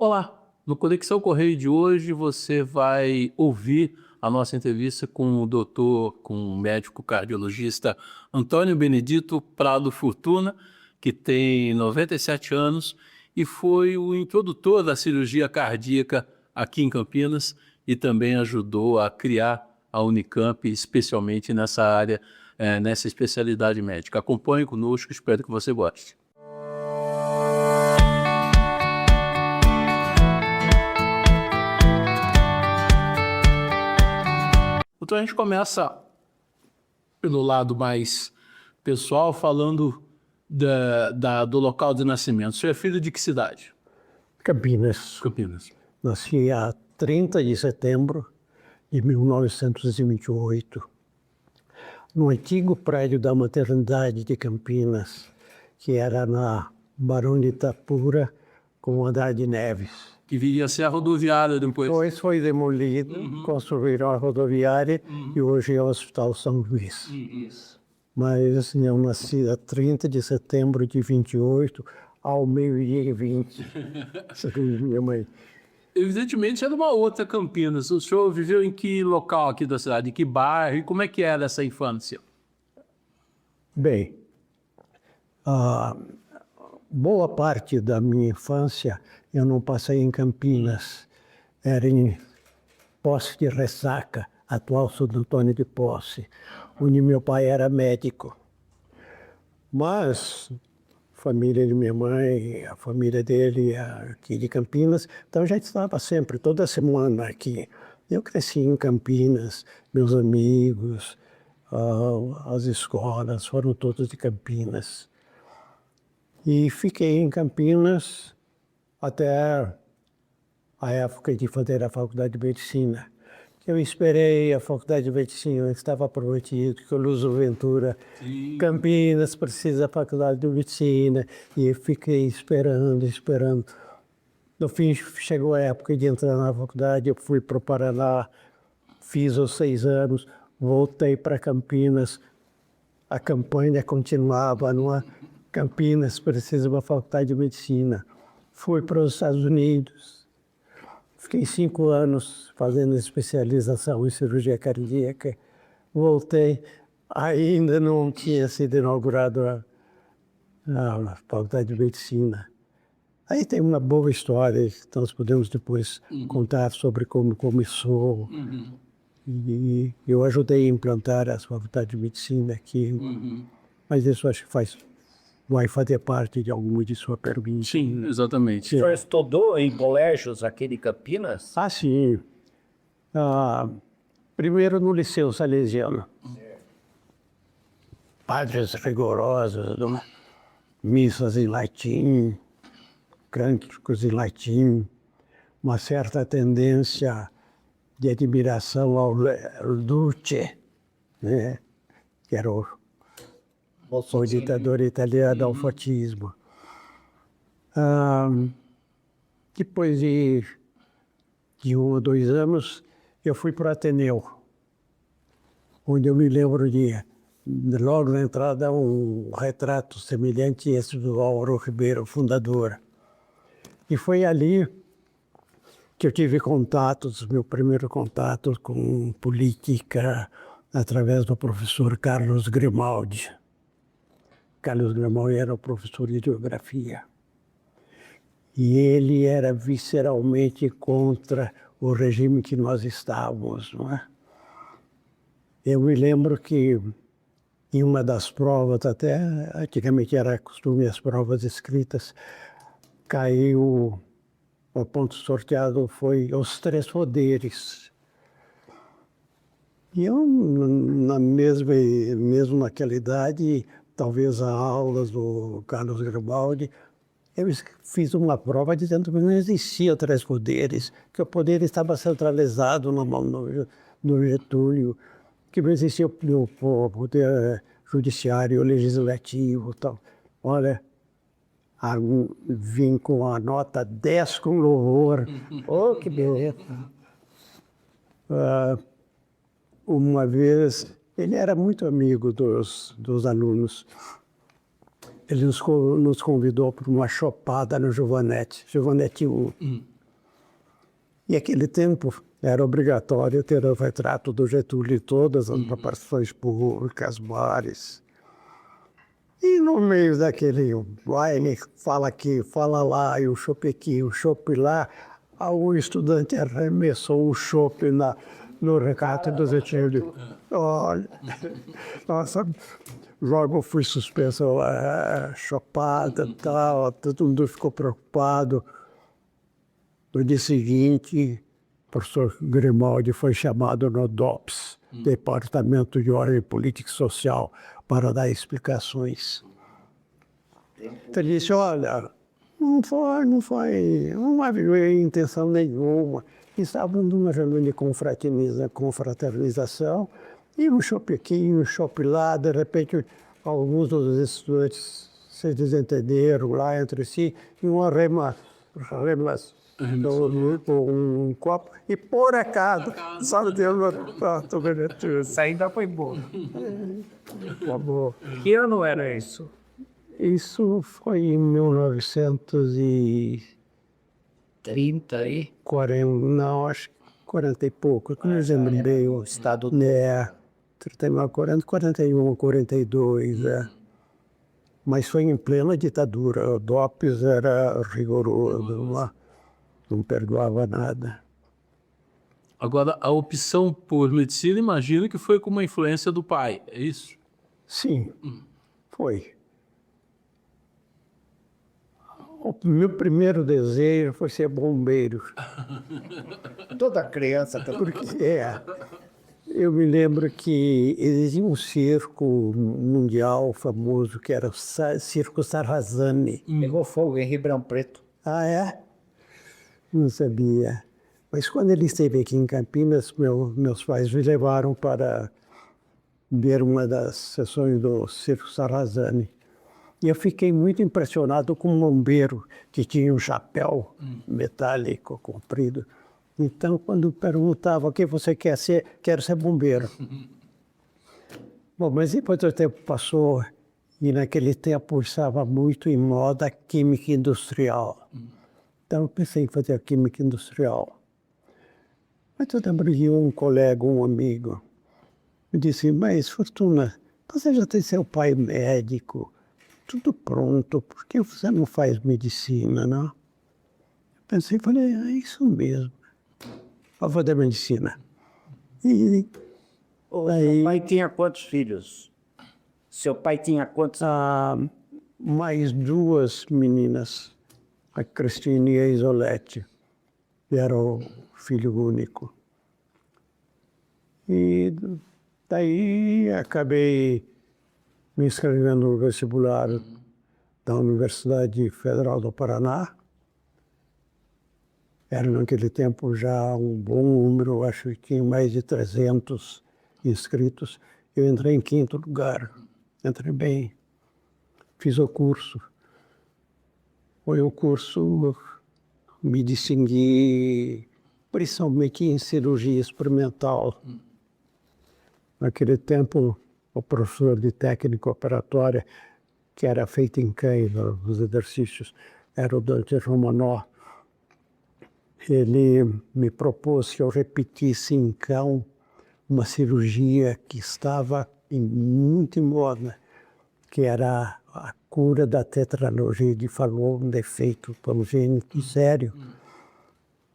Olá! No Conexão Correio de hoje você vai ouvir a nossa entrevista com com o médico cardiologista Antônio Benedito Prado Fortuna, que tem 97 anos e foi o introdutor da cirurgia cardíaca aqui em Campinas e também ajudou a criar a Unicamp, especialmente nessa área, nessa especialidade médica. Acompanhe conosco, espero que você goste. Então a gente começa pelo lado mais pessoal, falando do local de nascimento. Você é filho de que cidade? Campinas. Campinas. Nasci a 30 de setembro de 1928, no antigo prédio da maternidade de Campinas, que era na Barão de Itapura, com o Andrade Neves. Que viria a ser a rodoviária depois. Depois foi demolido, construíram a rodoviária e hoje é o Hospital São Luís. Isso. Mas assim, eu nasci a 30 de setembro de 28 ao meio-dia e 20, segundo minha mãe. Evidentemente era uma outra Campinas. O senhor viveu em que local aqui da cidade? Em que bairro? E como é que era essa infância? Bem, boa parte da minha infância eu não passei em Campinas. Era em Posse de Ressaca, atual Santo Antônio de Posse, onde meu pai era médico. Mas a família de minha mãe, a família dele aqui de Campinas, então já estava sempre, toda semana aqui. Eu cresci em Campinas, meus amigos, as escolas foram todas de Campinas. E fiquei em Campinas até a época de fazer a faculdade de medicina. Eu esperei a faculdade de medicina, estava prometido que o Luso Ventura, Campinas, precisa da faculdade de medicina, e fiquei esperando. No fim, chegou a época de entrar na faculdade, eu fui para o Paraná, fiz os 6 anos, voltei para Campinas, a campanha continuava, não é? Campinas precisa de uma faculdade de medicina. Fui para os Estados Unidos, fiquei 5 anos fazendo especialização em cirurgia cardíaca, voltei, ainda não tinha sido inaugurada a faculdade de medicina. Aí tem uma boa história que nós podemos depois contar sobre como começou. E eu ajudei a implantar a faculdade de medicina aqui, mas isso acho que vai fazer parte de alguma de sua pergunta. Sim, exatamente. O senhor estudou em colégios aqui de Campinas? Ah, sim. Primeiro no Liceu Salesiano. Padres rigorosos, missas em latim, cânticos em latim, uma certa tendência de admiração ao Duce, né? Que era o ditador italiano ao fascismo. Depois de 1 ou 2 anos, eu fui para o Ateneu, onde eu me lembro logo na entrada, um retrato semelhante a esse do Álvaro Ribeiro, fundador. E foi ali que eu tive meu primeiro contato com política, através do professor Carlos Grimaldi. Carlos Grimaldi era o professor de geografia. E ele era visceralmente contra o regime que nós estávamos, não é? Eu me lembro que em uma das provas, até antigamente era costume as provas escritas, caiu, o ponto sorteado foi os 3 poderes. E eu, mesmo naquela idade, talvez as aulas do Carlos Grimaldi, eu fiz uma prova dizendo que não existia 3 poderes, que o poder estava centralizado na mão do Getúlio, que não existia o poder judiciário, legislativo e tal. Olha, vim com a nota 10 com louvor. Oh, que beleza! Uma vez, ele era muito amigo dos alunos. Ele nos convidou para uma chopada no Giovanetti 1. E naquele tempo era obrigatório ter o retrato do Getúlio em todas as repartições públicas, bares. E no meio daquele baile, fala aqui, fala lá, e o chopp aqui, o chopp lá, o estudante arremessou o chopp no retrato do Getúlio. Olha, nossa, logo fui suspenso, chopada e tal, todo mundo ficou preocupado. No dia seguinte, o professor Grimaldi foi chamado no DOPS, Departamento de Ordem Política e Social, para dar explicações. Então ele disse, olha, não havia intenção nenhuma. Estavam numa reunião de confraternização, e um chopp aqui, um chopp lá, de repente alguns dos estudantes se desentenderam lá entre si, e um um copo, e por acaso, sabe, deu Isso ainda foi bom. acabou. Que ano era isso? Isso foi em 1940, 30 aí? não, acho que 40 e pouco, que não lembro bem o Estado. 39, 40, 41, 42, Mas foi em plena ditadura, o DOPS era rigoroso, não perdoava nada. Agora, a opção por medicina, imagino que foi com uma influência do pai, é isso? Sim, foi. O meu primeiro desejo foi ser bombeiro. Toda criança. Porque, eu me lembro que existia um circo mundial famoso, que era o Circo Sarrazani. Pegou fogo em Ribeirão Preto. Ah, é? Não sabia. Mas quando ele esteve aqui em Campinas, meus pais me levaram para ver uma das sessões do Circo Sarrazani. E eu fiquei muito impressionado com um bombeiro que tinha um chapéu metálico comprido. Então, quando perguntava o que você quer ser, quero ser bombeiro. Bom, mas depois o tempo passou e naquele tempo estava muito em moda a química industrial. Então eu pensei em fazer química industrial. Mas eu lembro que um colega, um amigo, me disse, mas Fortuna, você já tem seu pai médico, tudo pronto, por que você não faz medicina, não? Eu pensei, falei, é isso mesmo. Vou fazer medicina. E Seu pai tinha quantos filhos? Seu pai tinha quantos? mais duas meninas, a Cristina e a Isolete, que era o filho único. E daí acabei me inscrevendo no vestibular da Universidade Federal do Paraná. Era naquele tempo já um bom número, acho que tinha mais de 300 inscritos. Eu entrei em 5º lugar, entrei bem, fiz o curso. Foi um curso, me distingui principalmente em cirurgia experimental. Naquele tempo, o professor de técnica operatória, que era feito em cães, os exercícios, era o Dante Romanó. Ele me propôs que eu repetisse em cão uma cirurgia que estava muito em moda, que era a cura da tetralogia de Fallot, um defeito congênito sério,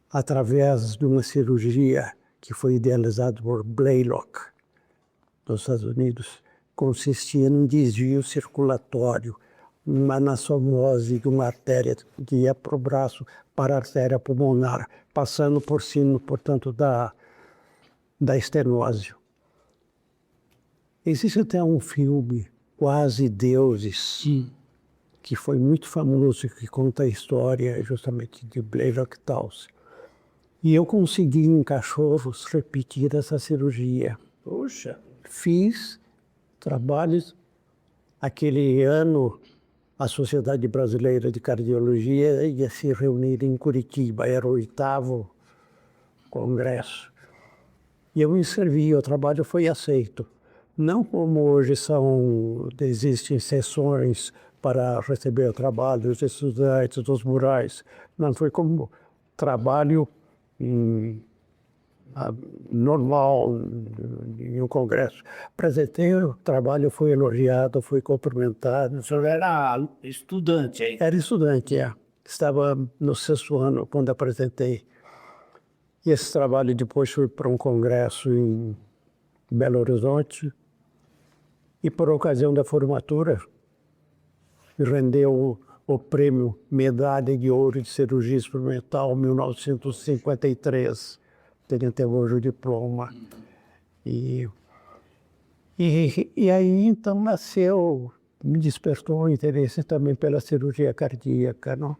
através de uma cirurgia que foi idealizada por Blaylock, nos Estados Unidos. Consistia num desvio circulatório, uma anastomosi de uma artéria que ia para o braço, para a artéria pulmonar, passando por cima, portanto, da estenose. Existe até um filme, Quase Deuses, que foi muito famoso, que conta a história justamente de Blaylock Taus. E eu consegui em cachorros repetir essa cirurgia. Puxa. Fiz trabalhos. Aquele ano, a Sociedade Brasileira de Cardiologia ia se reunir em Curitiba, era o 8º congresso. E eu me inscrevi, o trabalho foi aceito. Não como hoje existem sessões para receber o trabalho dos estudantes, dos murais. Não, foi como trabalho normal em um congresso. Apresentei o trabalho, fui elogiado, fui cumprimentado. O senhor era estudante aí? Era estudante, é. Estava no 6º ano quando apresentei. E esse trabalho depois foi para um congresso em Belo Horizonte. E por ocasião da formatura, rendeu o prêmio Medalha de Ouro de Cirurgia Experimental 1953. Tenho até hoje o diploma. E aí então nasceu, me despertou o interesse também pela cirurgia cardíaca, não?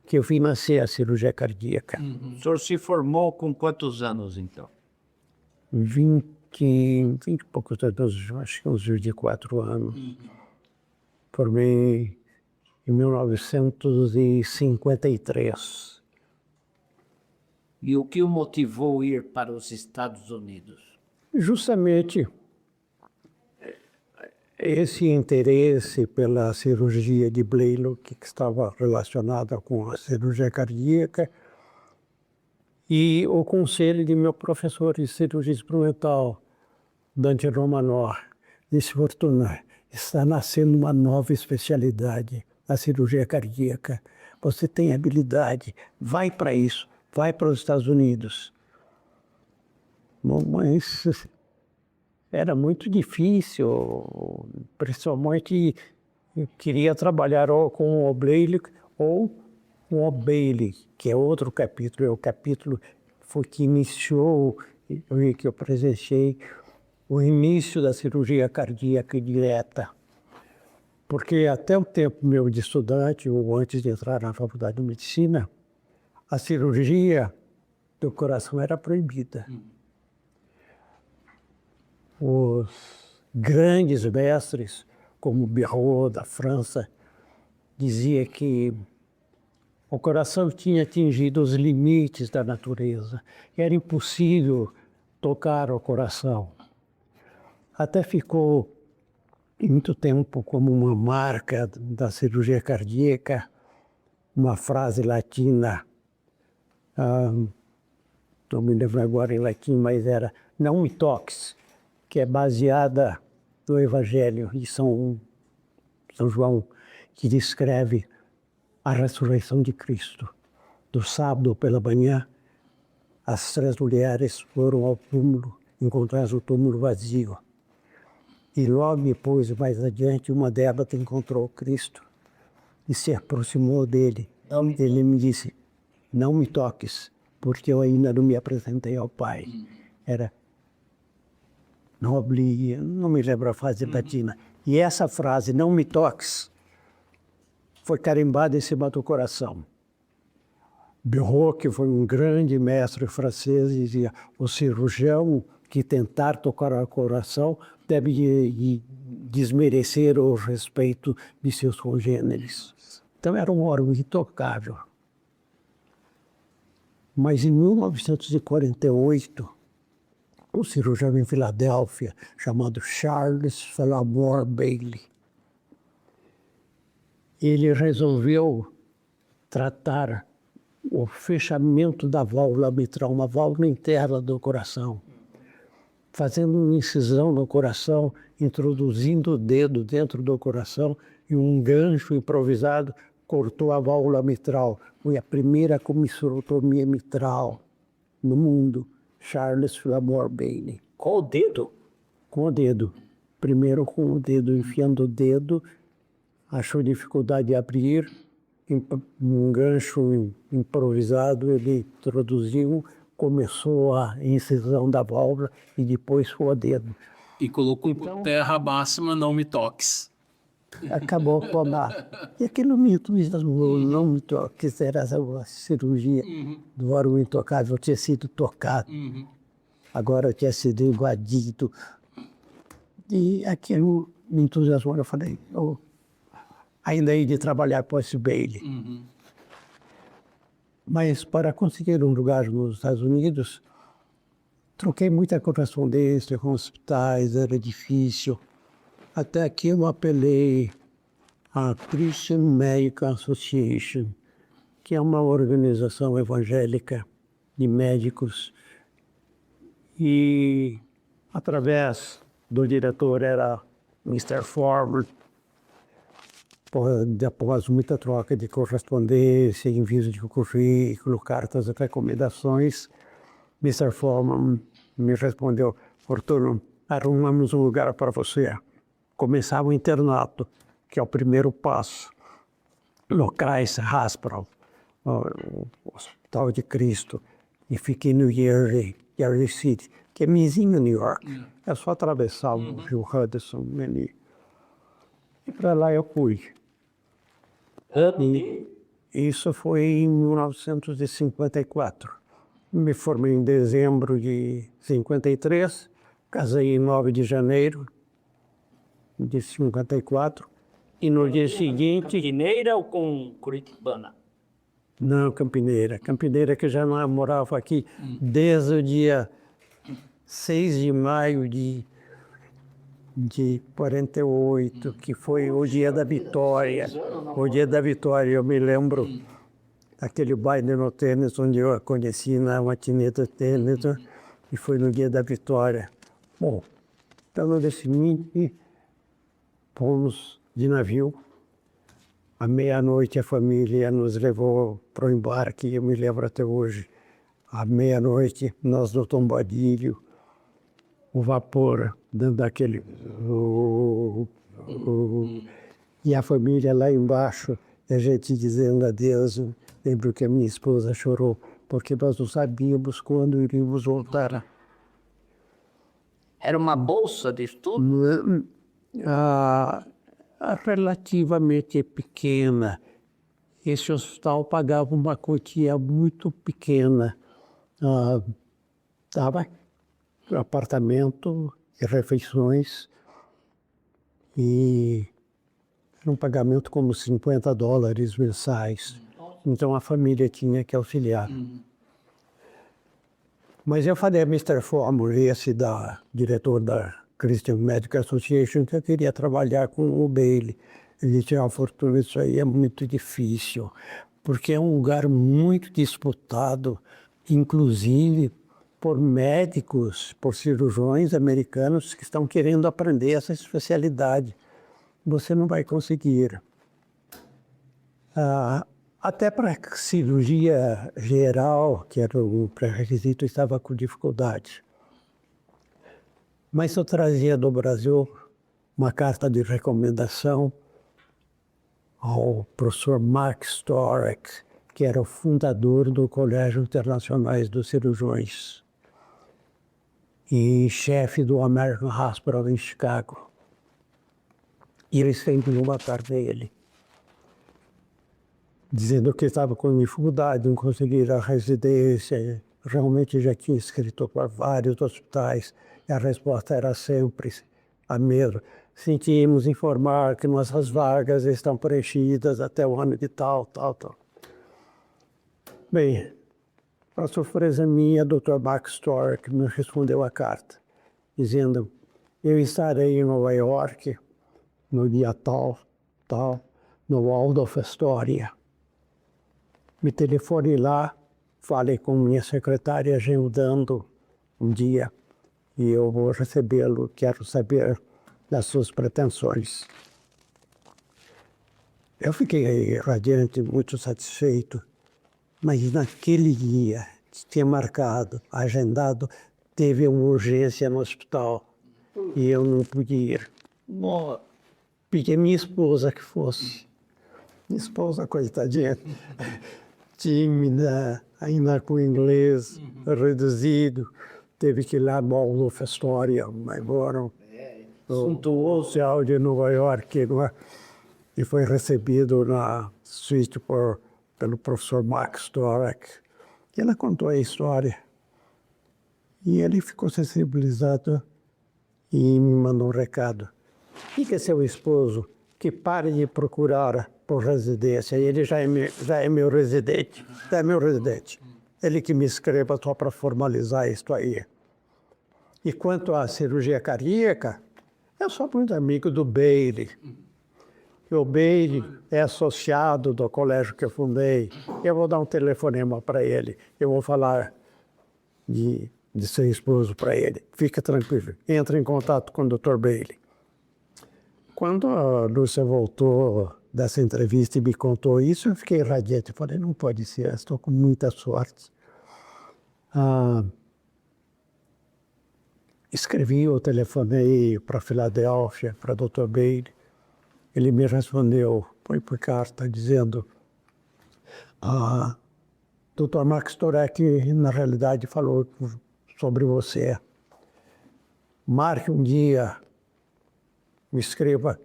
Que eu vi nascer a cirurgia cardíaca. O senhor se formou com quantos anos, então? 20 e poucos anos, acho que uns 24 anos. Formei em 1953. E o que o motivou a ir para os Estados Unidos? Justamente esse interesse pela cirurgia de Blalock, que estava relacionada com a cirurgia cardíaca, e o conselho de meu professor de cirurgia experimental, Dante Romanor, disse: Fortuna, está nascendo uma nova especialidade, a cirurgia cardíaca. Você tem habilidade, vai para isso, vai para os Estados Unidos. Mas era muito difícil, principalmente eu queria trabalhar ou com o Blalock ou com o Bailey, que é outro capítulo, é o capítulo foi que iniciou, que eu presenciei o início da cirurgia cardíaca direta. Porque até o tempo meu de estudante, ou antes de entrar na faculdade de medicina, a cirurgia do coração era proibida. Os grandes mestres, como Birot, da França, dizia que o coração tinha atingido os limites da natureza. Era impossível tocar o coração. Até ficou muito tempo como uma marca da cirurgia cardíaca, uma frase latina, não me lembro agora em latim, mas era "não me toques", que é baseada no Evangelho de São João, que descreve a ressurreição de Cristo. Do sábado pela manhã, as 3 mulheres foram ao túmulo, encontraram o túmulo vazio. E logo depois, mais adiante, uma delas encontrou Cristo e se aproximou dele. Ele me disse: não me toques, porque eu ainda não me apresentei ao Pai. Era nobre, não me lembro a frase latina. E essa frase, não me toques, foi carimbada em cima do coração. Birot, que foi um grande mestre francês, dizia: o cirurgião que tentar tocar o coração deve desmerecer o respeito de seus congêneres. Então era um órgão intocável. Mas em 1948, um cirurgião em Filadélfia, chamado Charles Fillmore Bailey, ele resolveu tratar o fechamento da válvula mitral, uma válvula interna do coração, fazendo uma incisão no coração, introduzindo o dedo dentro do coração e um gancho improvisado cortou a válvula mitral. Foi a primeira comissurotomia mitral no mundo. Charles Fillmore Bailey. Com o dedo? Com o dedo. Primeiro com o dedo, enfiando o dedo, achou dificuldade de abrir, um gancho improvisado, ele introduziu, começou a incisão da válvula e depois foi o dedo. E colocou por terra máxima, não me toques. Acabou com e aquilo me entusiasmou, não me toques, era a cirurgia do órgão intocável, tinha sido tocado. Agora eu tinha sido invadido. E aquilo me entusiasmou, eu falei, ainda hei de trabalhar para esse Bailey. Mas para conseguir um lugar nos Estados Unidos, troquei muita correspondência com hospitais, era difícil. Até que eu apelei à Christian Medical Association, que é uma organização evangélica de médicos, e através do diretor era Mr. Forward, após muita troca de correspondência, envio de currículo, cartas de recomendações, Mr. Foreman me respondeu: Fortuno, arrumamos um lugar para você. Começava o internato, que é o primeiro passo. Locais, Hospital, o Hospital de Cristo, e fiquei no Jersey City, que é vizinho New York. É só atravessar o Rio Hudson ali. E para lá eu fui. E isso foi em 1954. Me formei em dezembro de 53, casei em 9 de janeiro de 54, e no dia seguinte... Campineira ou com Curitibana? Não, Campineira. Campineira, que eu já não morava aqui desde o dia 6 de maio de 48, que foi o dia da vitória. O dia da vitória, eu me lembro daquele baile no tênis, onde eu a conheci na matinê do tênis, e foi no dia da vitória. Bom, então no dia seguinte, fomos de navio. À meia-noite a família nos levou para o embarque, eu me lembro até hoje. À meia-noite, nós no Tombadilho, o vapor dando aquele... E a família lá embaixo, a gente dizendo adeus. Lembro que a minha esposa chorou, porque nós não sabíamos quando iríamos voltar. Era uma bolsa de estudo? Relativamente pequena. Esse hospital pagava uma quantia muito pequena. Dava apartamento e refeições, e era um pagamento como $50 mensais. Então a família tinha que auxiliar. Mas eu falei a Mr. Foreman, diretor da Christian Medical Association, que eu queria trabalhar com o Bailey. Ele disse: Fortuna, isso aí é muito difícil, porque é um lugar muito disputado, inclusive por médicos, por cirurgiões americanos que estão querendo aprender essa especialidade. Você não vai conseguir. Até para cirurgia geral, que era o pré-requisito, estava com dificuldade. Mas eu trazia do Brasil uma carta de recomendação ao professor Mark Storek, que era o fundador do Colégio Internacional dos Cirurgiões e chefe do American Hospital em Chicago. E eles sempre uma carta dele, dizendo que estava com dificuldade em conseguir a residência. Realmente já tinha escrito para vários hospitais, e a resposta era sempre a mesma: sentimos informar que nossas vagas estão preenchidas até o ano de tal. Bem, para surpresa minha, o Dr. Mark Stork me respondeu a carta, dizendo: eu estarei em Nova York no dia tal, no Waldorf Astoria. Me telefone lá, falei com minha secretária agendando um dia, e eu vou recebê-lo, quero saber das suas pretensões. Eu fiquei radiante, muito satisfeito, mas naquele dia, que tinha marcado, agendado, teve uma urgência no hospital e eu não pude ir. Pedi a minha esposa que fosse. Minha esposa, coitadinha, tímida, ainda com inglês reduzido, teve que ir lá no Waldorf Astoria, agora suntuoso de Nova York, e foi recebido na suíte pelo professor Mark Storek. E ela contou a história. E ele ficou sensibilizado e me mandou um recado: diga a seu esposo que pare de procurar por residência. Ele já é meu residente. Ele que me escreva só para formalizar isso aí. E quanto à cirurgia cardíaca, eu sou muito amigo do Bailey. que o Bailey é associado do colégio que eu fundei. Eu vou dar um telefonema para ele. Eu vou falar de ser esposo para ele. Fica tranquilo. Entra em contato com o Dr. Bailey. Quando a Lúcia voltou dessa entrevista e me contou isso, eu fiquei radiante. Eu falei, não pode ser, estou com muita sorte. Escrevi ou telefonei para Filadélfia, para o Dr. Bailey. Ele me respondeu, foi por carta, dizendo: Dr. Max Torek, na realidade, falou sobre você. Marque um dia, me escreva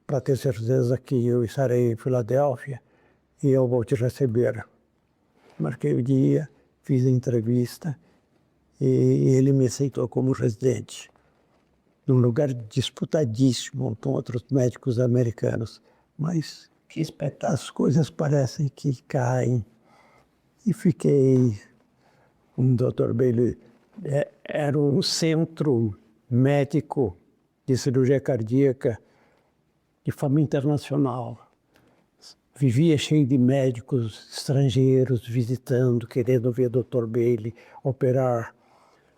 para ter certeza que eu estarei em Filadélfia e eu vou te receber. Marquei o dia, fiz a entrevista e ele me aceitou como residente, num lugar disputadíssimo com outros médicos americanos. Mas que espetáculo, as coisas parecem que caem. E fiquei com o Dr. Bailey. Era um centro médico de cirurgia cardíaca de fama internacional. Vivia cheio de médicos estrangeiros visitando, querendo ver o Dr. Bailey operar.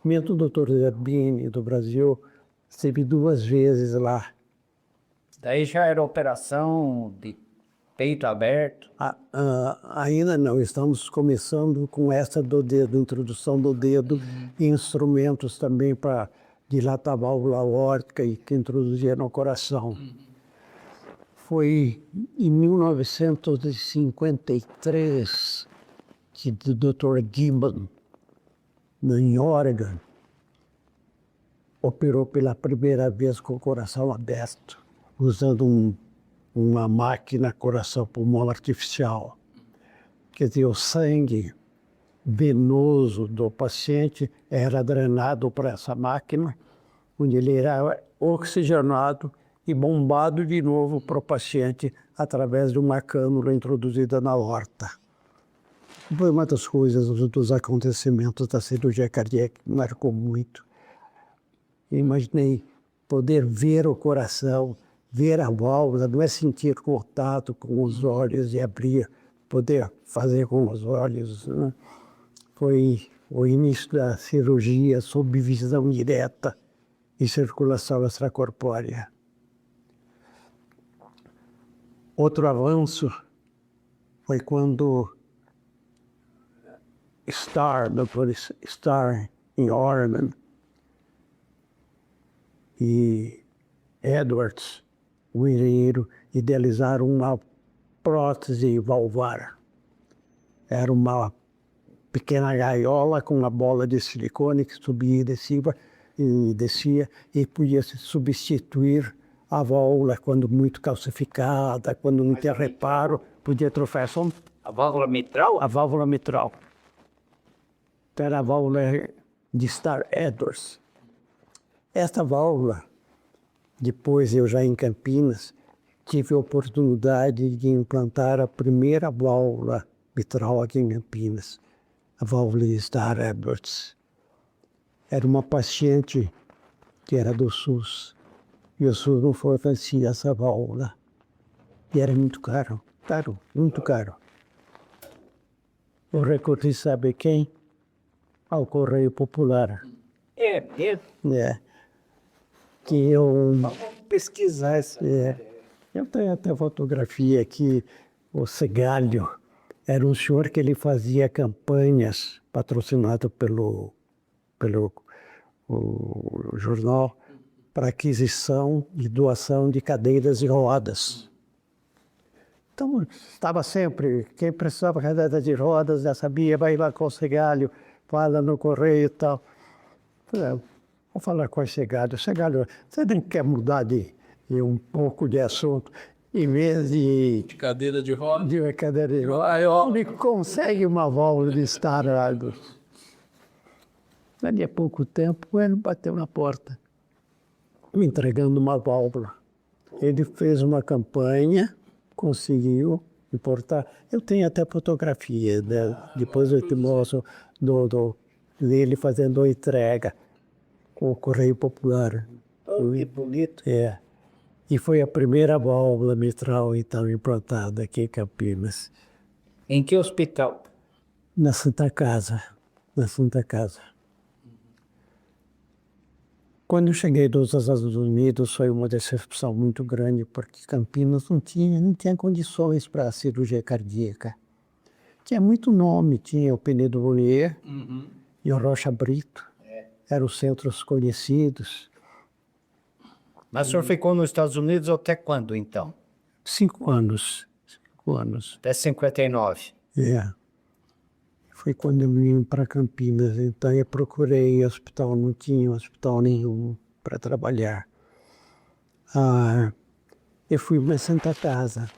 Mesmo o Dr. Zerbini, do Brasil, esteve 2 vezes lá. Daí já era operação de peito aberto? Ainda não, estamos começando com essa do dedo, introdução do dedo, e instrumentos também para dilatar a válvula aórtica e que introduzia no coração. Foi em 1953 que o Dr. Gibbon, em Oregon, operou pela primeira vez com o coração aberto, usando uma máquina coração-pulmão artificial. Quer dizer, o sangue venoso do paciente era drenado para essa máquina, onde ele era oxigenado e bombado de novo para o paciente através de uma cânula introduzida na aorta. Foi uma das coisas, dos acontecimentos da cirurgia cardíaca que marcou muito. Eu imaginei poder ver o coração, ver a válvula, não é sentir contato com os olhos e abrir, poder fazer com os olhos, né? Foi o início da cirurgia sob visão direta e circulação extracorpórea. Outro avanço foi quando Starr, em Oregon, e Edwards, o engenheiro, idealizaram uma prótese valvar. Era uma pequena gaiola com uma bola de silicone que subia e descia e podia se substituir a válvula quando muito calcificada, quando não tinha reparo, podia trocar só A válvula mitral? a válvula mitral. Então era a válvula de Starr Edwards. Esta válvula, depois eu já em Campinas, tive a oportunidade de implantar a primeira válvula mitral aqui em Campinas, a válvula de Starr Edwards. Era uma paciente que era do SUS, e o SUS não fornecia essa válvula. E era muito caro, muito caro. Eu recorri, sabe quem? Ao Correio Popular. É mesmo? Que eu... Vamos pesquisar isso. Eu tenho até fotografia aqui, o Segalho. Era um senhor que ele fazia campanhas patrocinado pelo o jornal para aquisição e doação de cadeiras de rodas. Então, estava sempre, quem precisava de cadeira de rodas já sabia, vai lá com o Segalho, fala no correio e tal. Vou falar com o Segalho. Segalho, você nem quer mudar de um pouco de assunto, em vez de Cadeira de roda. de cadeira de rodas, aí, ó, me consegue uma válvula de Starr Edwards. Dali a pouco tempo, ele bateu na porta, me entregando uma válvula. Ele fez uma campanha, conseguiu importar. Eu tenho até fotografia, né? Depois eu te mostro dele fazendo a entrega com o Correio Popular. Oh, que bonito. E foi a primeira válvula mitral, então, implantada aqui em Campinas, Em que hospital? na Santa Casa, na Santa Casa. Quando eu cheguei dos Estados Unidos, foi uma decepção muito grande, porque Campinas não tinha condições para a cirurgia cardíaca. Tinha muito nome, tinha o Penedo Bollier e o Rocha Brito, eram os centros conhecidos. Mas o senhor ficou nos Estados Unidos até quando, então? 5 anos, 5 anos. Até 59. É. Foi quando eu vim para Campinas, então eu procurei hospital, não tinha hospital nenhum para trabalhar. Eu fui para Santa Casa,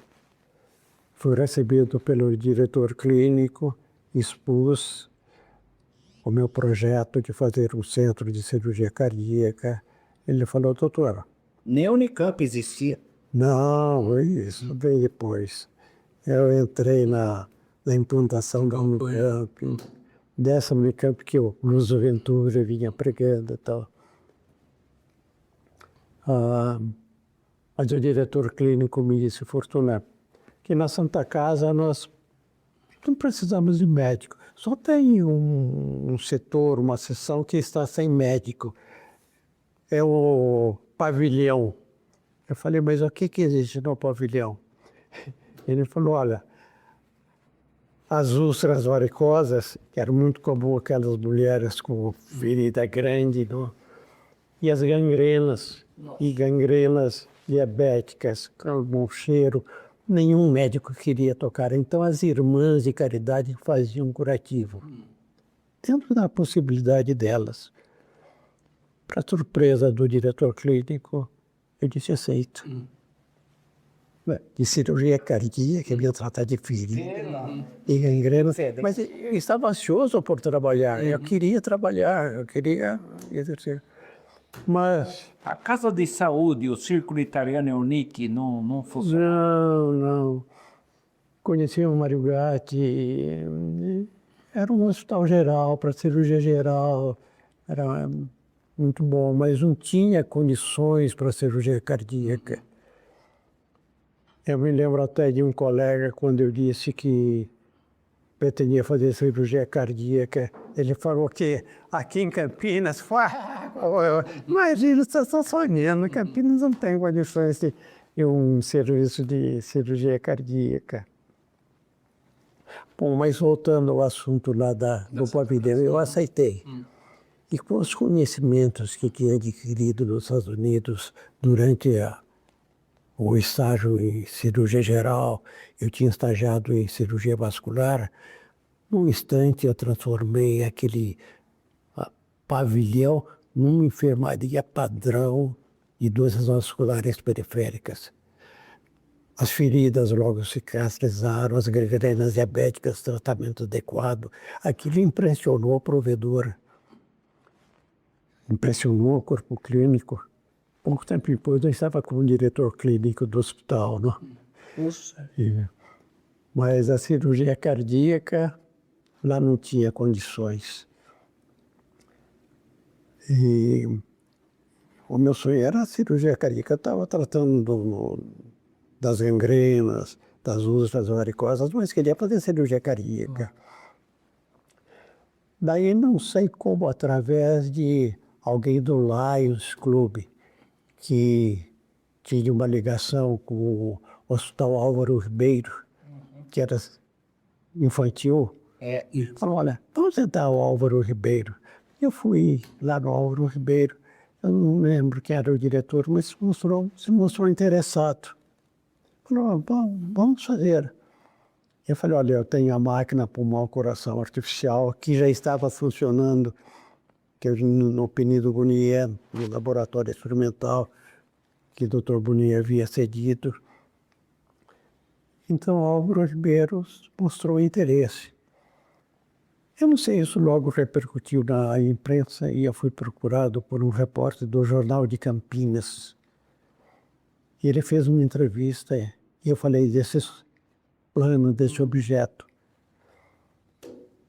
fui recebido pelo diretor clínico, expus o meu projeto de fazer um centro de cirurgia cardíaca. Ele falou, doutor, Nem a Unicamp existia. não, isso veio depois. Eu entrei na implantação da Unicamp, dessa Unicamp que o Luso Ventura vinha pregando e tal. Mas o diretor clínico me disse, Fortuna, que na Santa Casa nós não precisamos de médico. Só tem um setor, uma seção que está sem médico. É o pavilhão. Eu falei, mas o que existe no pavilhão? Ele falou, olha, as úlceras varicosas, que eram muito comum aquelas mulheres com ferida grande, não? E as gangrenas, e gangrenas diabéticas, com bom cheiro, nenhum médico queria tocar. Então as irmãs de caridade faziam um curativo, dentro da possibilidade delas. Para surpresa do diretor clínico, eu disse aceito. De cirurgia cardíaca, que ia tratar de ferida e gangrena. Mas eu estava ansioso por trabalhar, eu queria trabalhar, eu queria exercer. Mas A Casa de Saúde, o Círculo Italiano e o NIC não funcionam. não. Conheci o Mário Gatti, era um hospital geral, para cirurgia geral, era muito bom, mas não tinha condições para cirurgia cardíaca. Eu me lembro até de um colega, quando eu disse que pretendia fazer cirurgia cardíaca, ele falou que aqui em Campinas, imagina, você está sonhando, Campinas não tem condições de um serviço de cirurgia cardíaca. Bom, mas voltando ao assunto lá do pavilhão, eu aceitei. E com os conhecimentos que tinha adquirido nos Estados Unidos durante o estágio em cirurgia geral, eu tinha estagiado em cirurgia vascular, num instante eu transformei aquele pavilhão numa enfermaria padrão de doenças vasculares periféricas. As feridas logo cicatrizaram, as gangrenas diabéticas, tratamento adequado. Aquilo impressionou o provedor, impressionou o corpo clínico. Pouco tempo depois eu estava como diretor clínico do hospital, não? Mas a cirurgia cardíaca lá não tinha condições. E o meu sonho era a cirurgia cardíaca. Eu estava tratando das gangrenas, das úlceras varicosas, mas queria fazer cirurgia cardíaca. Daí não sei como, através de alguém do Lions Club, que tinha uma ligação com o Hospital Álvaro Ribeiro, que era infantil, falou, olha, vamos tentar o Álvaro Ribeiro. Eu fui lá no Álvaro Ribeiro, eu não lembro quem era o diretor, mas se mostrou interessado. Falou, vamos fazer. Eu falei, olha, eu tenho a máquina pulmão-coração artificial que já estava funcionando, que eu, no Penedo Bollier, no laboratório experimental, que o Dr. Bollier havia cedido. Então, Álvaro Ribeiro mostrou interesse. Eu não sei, isso logo repercutiu na imprensa e eu fui procurado por um repórter do Jornal de Campinas. E ele fez uma entrevista e eu falei desses planos, desse objeto.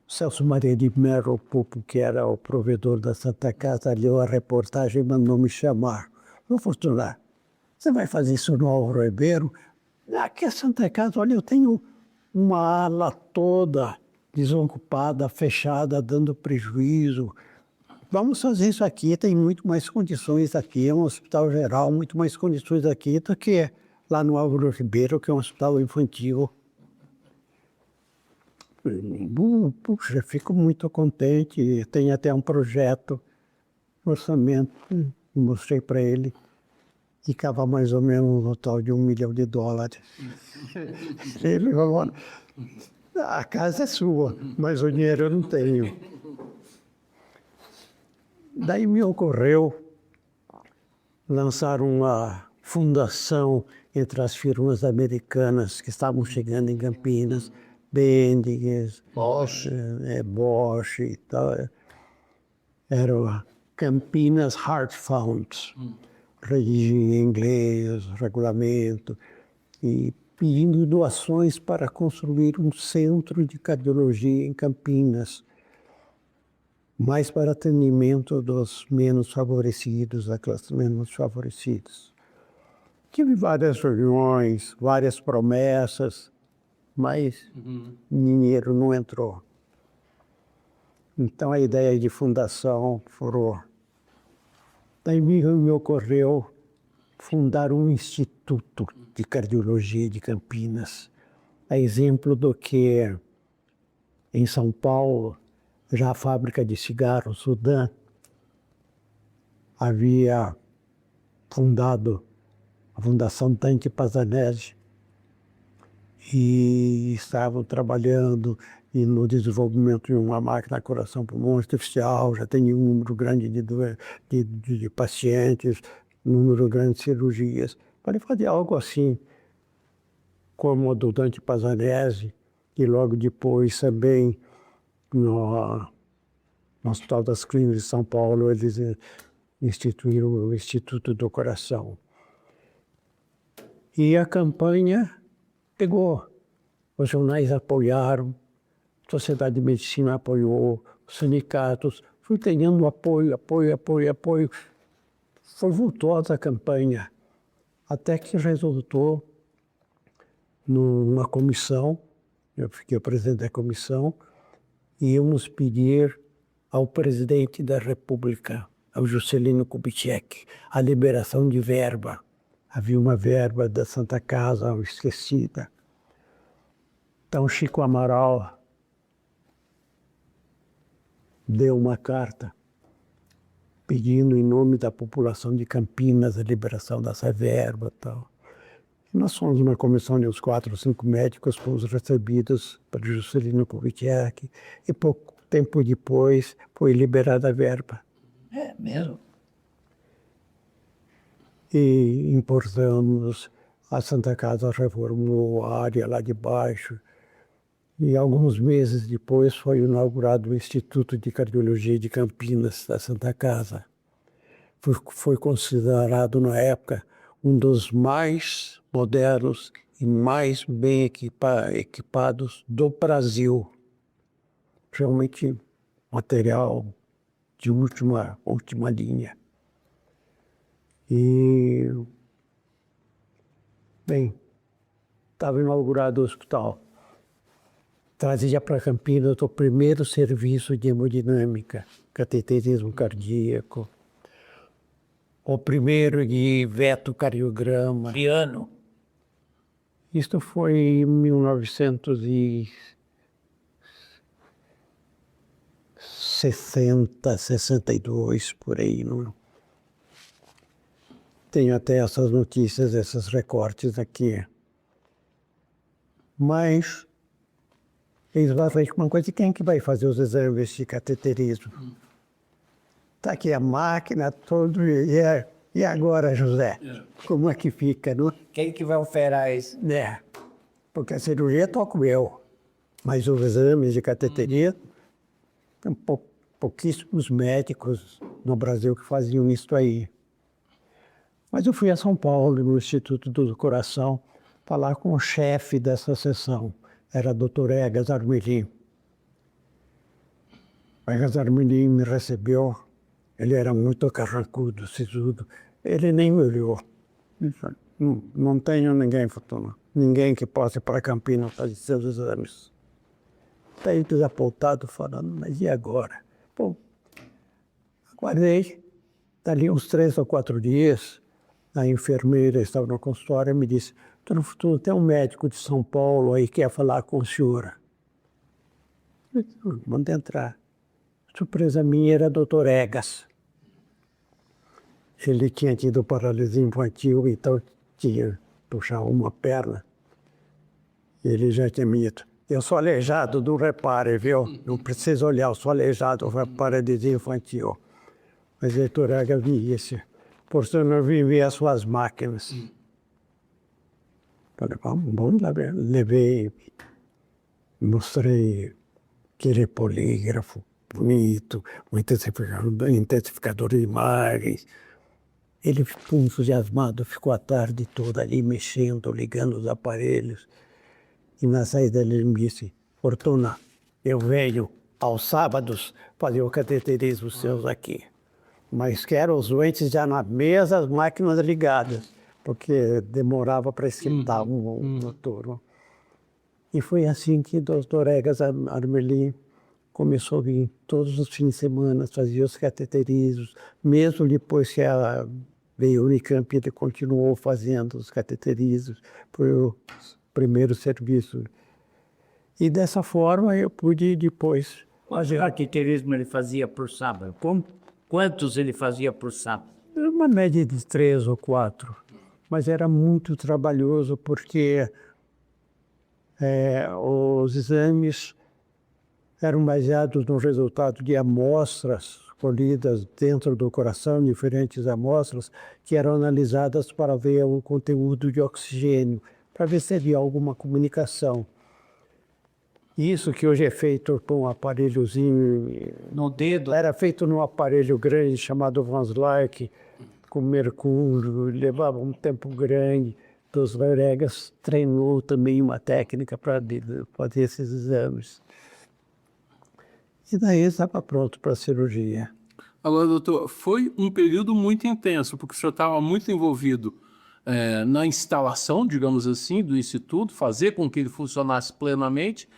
Celso Maria de Mello Pupo, que era o provedor da Santa Casa, leu a reportagem e mandou me chamar. Não, Fortunato, você vai fazer isso no Álvaro Ribeiro? Aqui é Santa Casa, olha, eu tenho uma ala toda desocupada, fechada, dando prejuízo. Vamos fazer isso aqui, tem muito mais condições aqui, é um hospital geral, muito mais condições aqui do que lá no Álvaro Ribeiro, que é um hospital infantil. Puxa, fico muito contente, tem até um projeto, um orçamento, mostrei para ele, ficava mais ou menos no total de $1 milhão. Ele falou, a casa é sua, mas o dinheiro eu não tenho. Daí me ocorreu lançar uma fundação entre as firmas americanas que estavam chegando em Campinas, Bendix, Bosch e tal. Era o Campinas Heart Fund, redigia em inglês, regulamento, e pedindo doações para construir um centro de cardiologia em Campinas, mais para atendimento dos menos favorecidos, da classe menos favorecida. Tive várias reuniões, várias promessas, mas dinheiro não entrou. Então a ideia de fundação furou. Daí me ocorreu fundar um instituto de cardiologia de Campinas, a exemplo do que em São Paulo, já a fábrica de cigarros Sudan havia fundado a Fundação Dante Pazzanese e estavam trabalhando no desenvolvimento de uma máquina de coração-pulmão artificial, já tem um número grande de pacientes, número grande de cirurgias. Para fazer algo assim, como o do Dante Pazzanese, e logo depois também no Hospital das Clínicas de São Paulo, eles instituíram o Instituto do Coração. E a campanha pegou. Os jornais apoiaram, a Sociedade de Medicina apoiou, os sindicatos, fui ganhando apoio. Foi vultosa a campanha, até que resultou numa comissão, eu fiquei o presidente da comissão, e íamos pedir ao presidente da República, ao Juscelino Kubitschek, a liberação de verba. Havia uma verba da Santa Casa esquecida. Então Chico Amaral deu uma carta pedindo em nome da população de Campinas a liberação dessa verba e tal. E nós fomos uma comissão de uns 4 ou 5 médicos, fomos recebidos para Juscelino Kubitschek, e pouco tempo depois foi liberada a verba. É mesmo? E importamos, a Santa Casa reformou a área lá de baixo, e alguns meses depois foi inaugurado o Instituto de Cardiologia de Campinas, da Santa Casa. Foi considerado, na época, um dos mais modernos e mais bem equipados do Brasil. Realmente material de última linha. E, bem, estava inaugurado o hospital. Trazia para Campinas o primeiro serviço de hemodinâmica, cateterismo cardíaco, o primeiro de vetocardiograma. Que ano? Isto foi em 1960, 62, por aí. Não? Tenho até essas notícias, esses recortes aqui. Mas eles vão fazer uma coisa, quem é que vai fazer os exames de cateterismo? Está aqui a máquina, tudo, e agora, José? Como é que fica, não? Quem que vai operar isso? Porque a cirurgia toco eu, mas os exames de cateterismo, tem pouquíssimos médicos no Brasil que faziam isso aí. Mas eu fui a São Paulo, no Instituto do Coração, falar com o chefe dessa sessão. Era o Dr. Egas Armelin. O Egas Armelin me recebeu. Ele era muito carrancudo, sisudo. Ele nem me olhou. Não tenho ninguém, Fortuna. Ninguém que possa ir para Campinas fazer seus exames. Está aí desapontado falando, mas e agora? Bom, aguardei. Dali uns 3 ou 4 dias, a enfermeira estava no consultório e me disse: Dona Fortuna, tem um médico de São Paulo aí que quer falar com a senhora. Eu disse: manda entrar. Surpresa minha era o Dr. Egas. Ele tinha tido paralisia infantil, então tinha puxado uma perna. Ele já tinha me dito: eu sou aleijado, não repare, viu? Não precisa olhar, eu sou aleijado, foi paralisia infantil. Mas o Dr. Egas me disse: por isso eu não vivi as suas máquinas. Falei: vamos lá ver. Levei, mostrei aquele polígrafo bonito, um intensificador de imagens. Ele ficou entusiasmado, ficou a tarde toda ali mexendo, ligando os aparelhos. E na saída ele me disse: Fortuna, eu venho aos sábados fazer o cateterismo seus aqui. Mas quero os doentes já na mesa, as máquinas ligadas, porque demorava para esquentar um doutor. E foi assim que o Dr. Egas Armelin começou a vir todos os fins de semana, fazia os cateterismos. Mesmo depois que ela veio ao Unicamp, ele continuou fazendo os cateterismos. Foi o primeiro serviço. E dessa forma eu pude depois Quantos cateterismo ele fazia por sábado? Quantos ele fazia por sábado? uma média de 3 ou 4. Mas era muito trabalhoso porque os exames eram baseados no resultado de amostras colhidas dentro do coração, diferentes amostras, que eram analisadas para ver o conteúdo de oxigênio, para ver se havia alguma comunicação. Isso que hoje é feito com um aparelhozinho No dedo? era feito num aparelho grande chamado Van Slyke, com mercúrio, levava um tempo grande. Dos Egas treinou também uma técnica para fazer esses exames. E daí estava pronto para a cirurgia. Agora, doutor, foi um período muito intenso, porque o senhor estava muito envolvido na instalação, digamos assim, do Instituto, fazer com que ele funcionasse plenamente,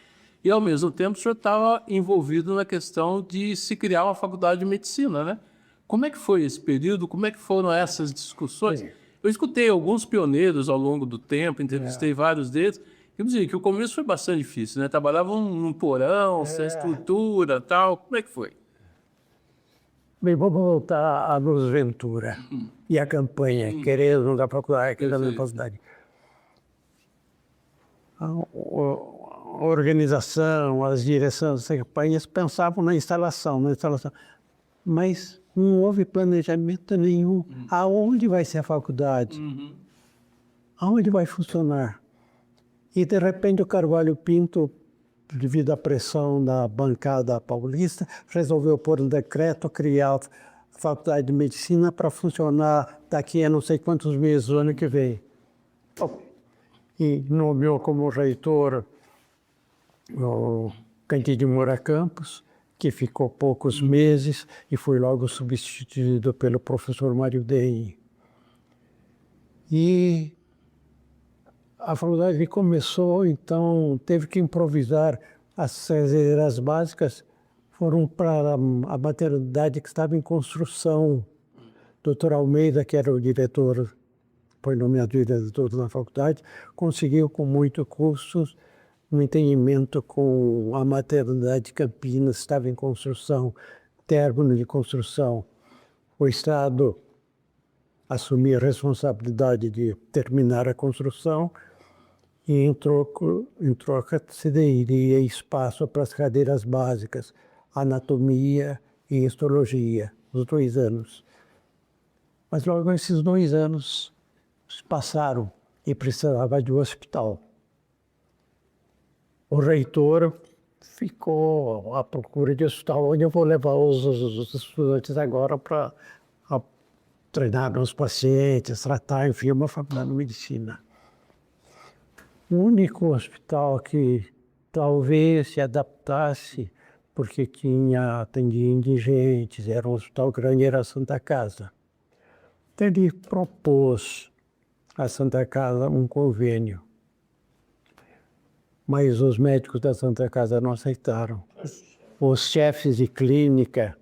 e ao mesmo tempo o senhor estava envolvido na questão de se criar uma faculdade de medicina, né? Como é que foi esse período? Como é que foram essas discussões? Eu escutei alguns pioneiros ao longo do tempo, entrevistei vários deles, e eu dizia que o começo foi bastante difícil, né? Trabalhavam num porão, sem estrutura, tal. Como é que foi? Bem, vamos voltar à Luz Ventura e à campanha, querendo da faculdade, querendo da faculdade. A organização, as direções das campanhas pensavam na instalação, mas não houve planejamento nenhum. Aonde vai ser a faculdade? Aonde vai funcionar? E, de repente, o Carvalho Pinto, devido à pressão da bancada paulista, resolveu pôr um decreto, criar a Faculdade de Medicina para funcionar daqui a não sei quantos meses, o ano que vem. E nomeou como reitor o Cândido de Moura Campos, que ficou poucos meses e foi logo substituído pelo professor Mário Deni. E a faculdade começou, então teve que improvisar. As cadeiras básicas foram para a maternidade que estava em construção. Dr. Almeida, que era o diretor, foi nomeado diretor da faculdade, conseguiu com muito custo um entendimento com a maternidade de Campinas, estava em construção, término de construção. O Estado assumia a responsabilidade de terminar a construção e, em troca, se daria espaço para as cadeiras básicas, anatomia e histologia, os 2 anos. Mas logo esses 2 anos passaram e precisava de um hospital. O reitor ficou à procura de hospital, onde eu vou levar os estudantes agora para treinar os pacientes, tratar, enfim, uma faculdade de medicina. O único hospital que talvez se adaptasse, porque atendia indigentes, era um hospital grande, era a Santa Casa. Então ele propôs a Santa Casa um convênio. Mas os médicos da Santa Casa não aceitaram. Os chefes de clínica,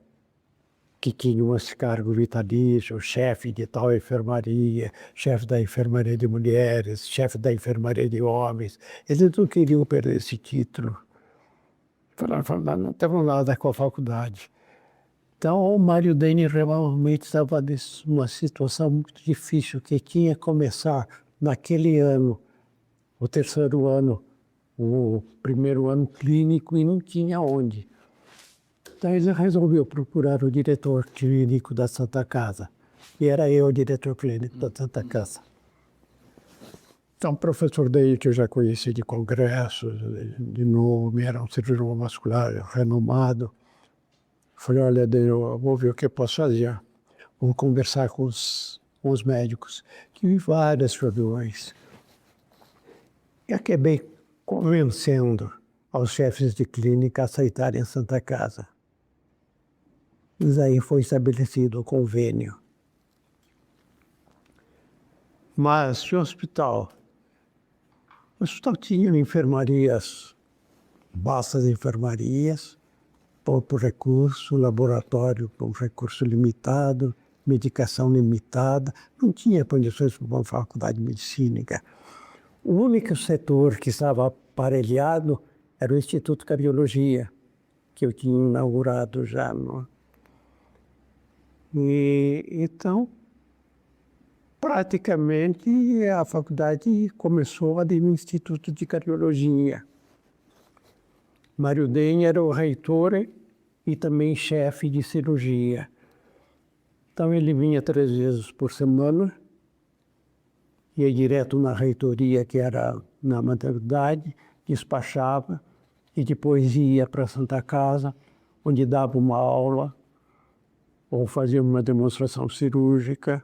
que tinham esse cargo vitalício, chefe de tal enfermaria, chefe da enfermaria de mulheres, chefe da enfermaria de homens, eles não queriam perder esse título. Falaram, não temos nada com a faculdade. Então, o Mário Deni realmente estava numa situação muito difícil, que tinha que começar naquele ano, o terceiro ano, o primeiro ano clínico, e não tinha onde. Então, ele resolveu procurar o diretor clínico da Santa Casa. E era eu o diretor clínico da Santa Casa. Então, o professor Deni, que eu já conheci de congressos, de nome, era um cirurgião vascular renomado. Falei, olha, Deni, eu vou ver o que eu posso fazer. Vou conversar com os médicos. Tive várias reuniões. E acabei convencendo aos chefes de clínica a aceitarem a Santa Casa. Mas aí foi estabelecido o convênio. Mas o hospital tinha enfermarias, vastas enfermarias, pouco recurso, laboratório com recurso limitado, medicação limitada, não tinha condições para uma faculdade de medicina. O único setor que estava aparelhado era o Instituto de Cardiologia, que eu tinha inaugurado já. E então, praticamente, a faculdade começou a ter um Instituto de Cardiologia. Mário Deni era o reitor e também chefe de cirurgia. Então, ele vinha 3 vezes por semana, ia direto na reitoria, que era na maternidade, despachava e depois ia para a Santa Casa, onde dava uma aula ou fazia uma demonstração cirúrgica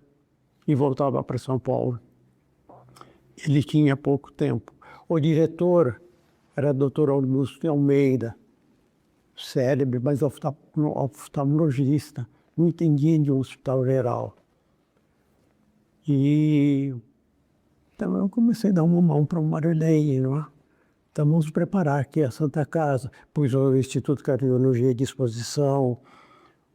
e voltava para São Paulo. Ele tinha pouco tempo. O diretor era o Dr. Augusto de Almeida, célebre, mas oftalmologista, não entendia de um hospital geral. E então eu comecei a dar uma mão para o Mário Deni, não é? Então vamos preparar aqui a Santa Casa, pus o Instituto de Cardiologia à disposição,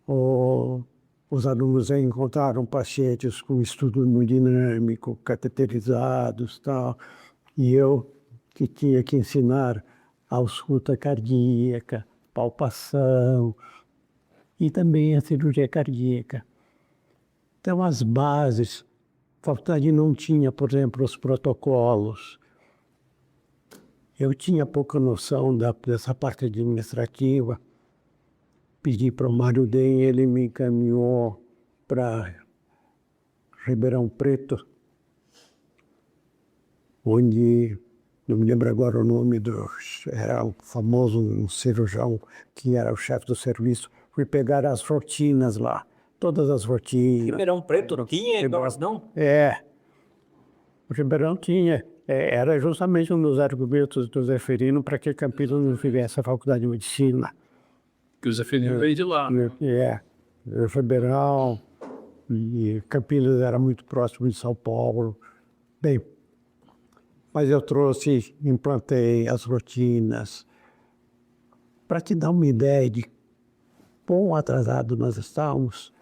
os alunos aí encontraram pacientes com estudo hemodinâmico, cateterizados e tal, e eu que tinha que ensinar a ausculta cardíaca, palpação e também a cirurgia cardíaca. Então as bases, a faculdade não tinha, por exemplo, os protocolos. Eu tinha pouca noção dessa parte administrativa. Pedi para o Mário Deni, ele me encaminhou para Ribeirão Preto, onde, não me lembro agora o nome era um famoso cirurgião que era o chefe do serviço. Fui pegar as rotinas lá, todas as rotinas. Ribeirão Preto não tinha, não? É, o Ribeirão tinha. Era justamente um dos argumentos do Zeferino para que Campinas não tivesse a faculdade de medicina. Que o Zeferino veio de lá. Ribeirão e Campinas era muito próximo de São Paulo. Bem, mas eu implantei as rotinas. Para te dar uma ideia de quão atrasado nós estávamos,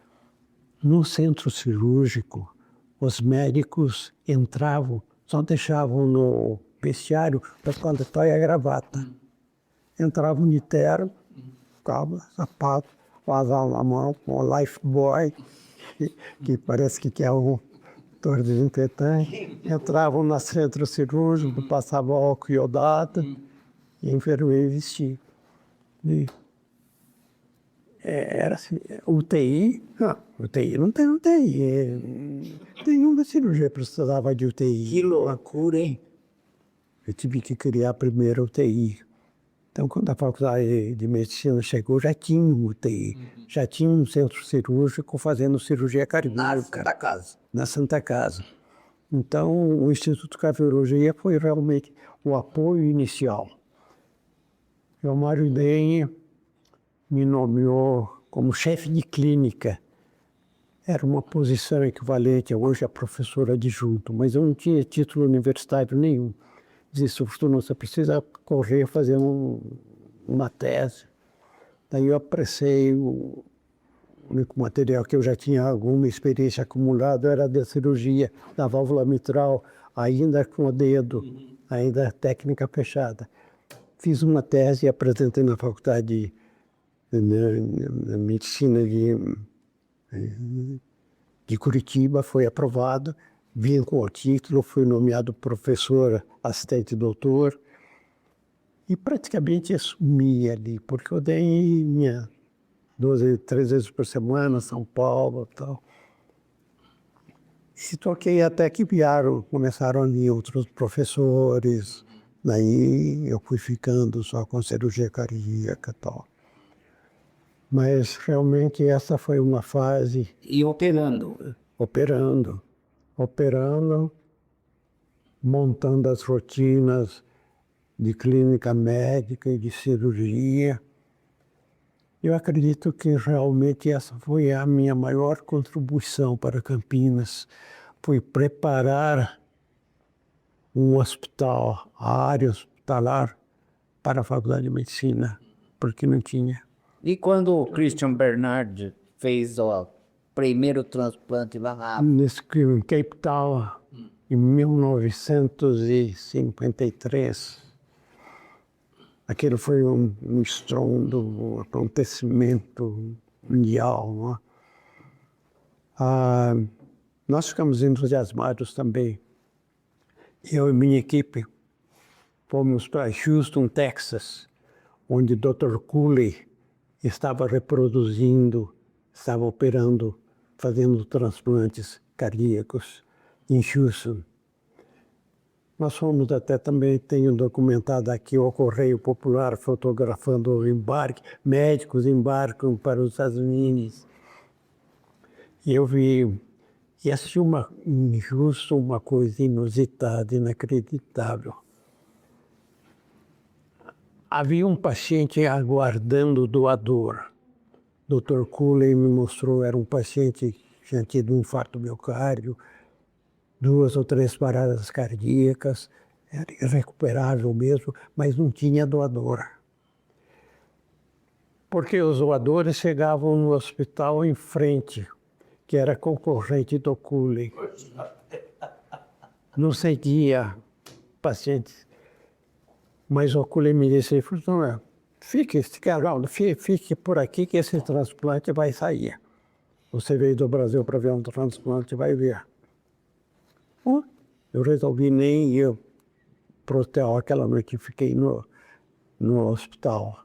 no centro cirúrgico, os médicos entravam, só deixavam no vestiário para paletó e a gravata. Entravam de terno, calma, sapato, vaso na mão, um lifebuoy, que parece que é um torre desinfetante. Entravam no centro cirúrgico, passavam álcool iodado e a enfermeira vestia. Era assim, UTI, UTI não tem UTI. Nenhuma cirurgia precisava de UTI. Que loucura, hein? Eu tive que criar a primeira UTI. Então, quando a faculdade de medicina chegou, já tinha um UTI, já tinha um centro cirúrgico fazendo cirurgia cardíaca. Na Santa Casa. Na Santa Casa. Então, o Instituto de Cardiologia foi realmente o apoio inicial. E o Mário Deni me nomeou como chefe de clínica Era uma posição equivalente a hoje a professor adjunto, mas eu não tinha título universitário nenhum. Disse, Fortuna, você precisa correr fazer uma tese. Daí eu apressei, o único material que eu já tinha alguma experiência acumulada era da cirurgia da válvula mitral, ainda com o dedo, ainda técnica fechada. Fiz uma tese e apresentei na faculdade de medicina de Curitiba, foi aprovado, vim com o título, fui nomeado professor, assistente doutor, e praticamente assumi ali, porque eu dei minha 3 vezes por semana, São Paulo e tal. E toquei até que começaram a vir outros professores, daí eu fui ficando só com cirurgia cardíaca e tal. Mas realmente essa foi uma fase E operando. operando, montando as rotinas de clínica médica e de cirurgia. Eu acredito que realmente essa foi a minha maior contribuição para Campinas, foi preparar um hospital, a área hospitalar para a Faculdade de Medicina, porque não tinha. E quando o Christian Bernard fez o primeiro transplante lá? Em Cape Town, em 1953, aquilo foi um estrondo, um acontecimento mundial. Não é? Nós ficamos entusiasmados também. Eu e minha equipe fomos para Houston, Texas, onde o Dr. Cooley estava operando, fazendo transplantes cardíacos em Houston. Nós fomos até também, tenho documentado aqui o Correio Popular fotografando o embarque, médicos embarcam para os Estados Unidos. E eu vi, e assisti em Houston uma coisa inusitada, inacreditável. Havia um paciente aguardando o doador. Dr. Cooley me mostrou, era um paciente que tinha tido um infarto miocárdio, 2 ou 3 paradas cardíacas, era irrecuperável mesmo, mas não tinha doador. Porque os doadores chegavam no hospital em frente, que era concorrente do Cooley. Não seguia pacientes. Mas o Cooley me disse, fique por aqui que esse transplante vai sair. Você veio do Brasil para ver um transplante, vai ver. Eu resolvi nem ir para o hotel aquela noite, fiquei no hospital.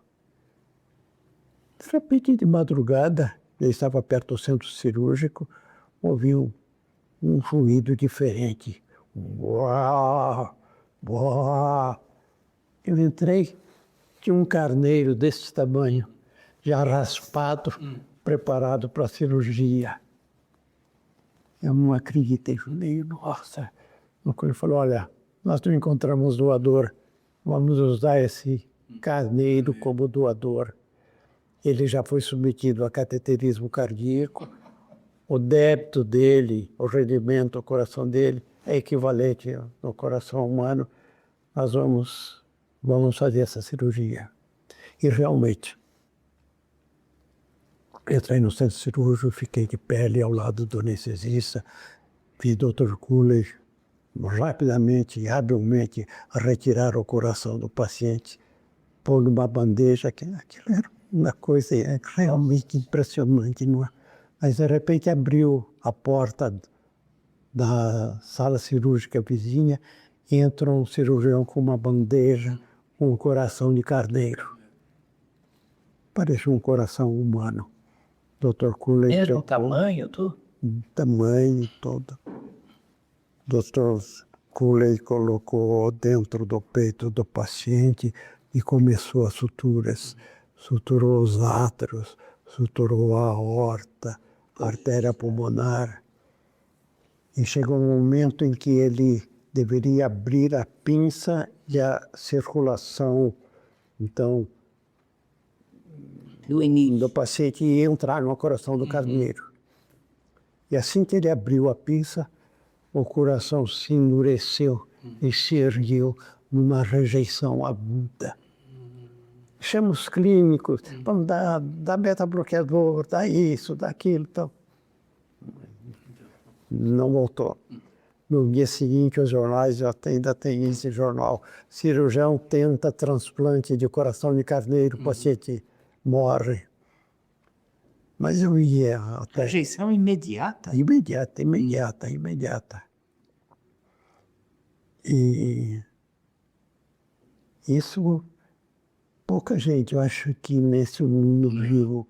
De repente, de madrugada, eu estava perto do centro cirúrgico, ouvi um ruído diferente. Uau, uau. Eu entrei, tinha um carneiro desse tamanho, já raspado, preparado para a cirurgia. Eu não acreditei, falei, nossa. Ele falou, olha, nós não encontramos doador, vamos usar esse carneiro como doador. Ele já foi submetido a cateterismo cardíaco, o débito dele, o rendimento, o coração dele é equivalente ao coração humano. Nós vamos fazer essa cirurgia. E realmente, entrei no centro cirúrgico, fiquei de pele ao lado do anestesista, vi o Dr. Cooley rapidamente e habilmente retirar o coração do paciente, pôr numa bandeja, aquilo era uma coisa realmente impressionante. Não é? Mas de repente abriu a porta da sala cirúrgica vizinha e entrou um cirurgião com uma bandeja com um coração de carneiro. Parecia um coração humano. Dr. Cooley... Mesmo tamanho, tudo? Tamanho todo. Dr. Cooley colocou dentro do peito do paciente e começou as suturas. Suturou os átrios, suturou a aorta, a artéria pulmonar. E chegou um momento em que ele deveria abrir a pinça e a circulação, então, do paciente ia entrar no coração do carneiro. E assim que ele abriu a pinça, o coração se endureceu e se ergueu numa rejeição aguda. Chama os clínicos, vamos dar beta-bloqueador, dá isso, dá aquilo, então. Não voltou. No dia seguinte, os jornais, ainda tem esse jornal, cirurgião tenta transplante de coração de carneiro, o paciente morre. Mas eu ia até... Rejeição imediata? Imediata. E isso, pouca gente, eu acho que nesse mundo viu.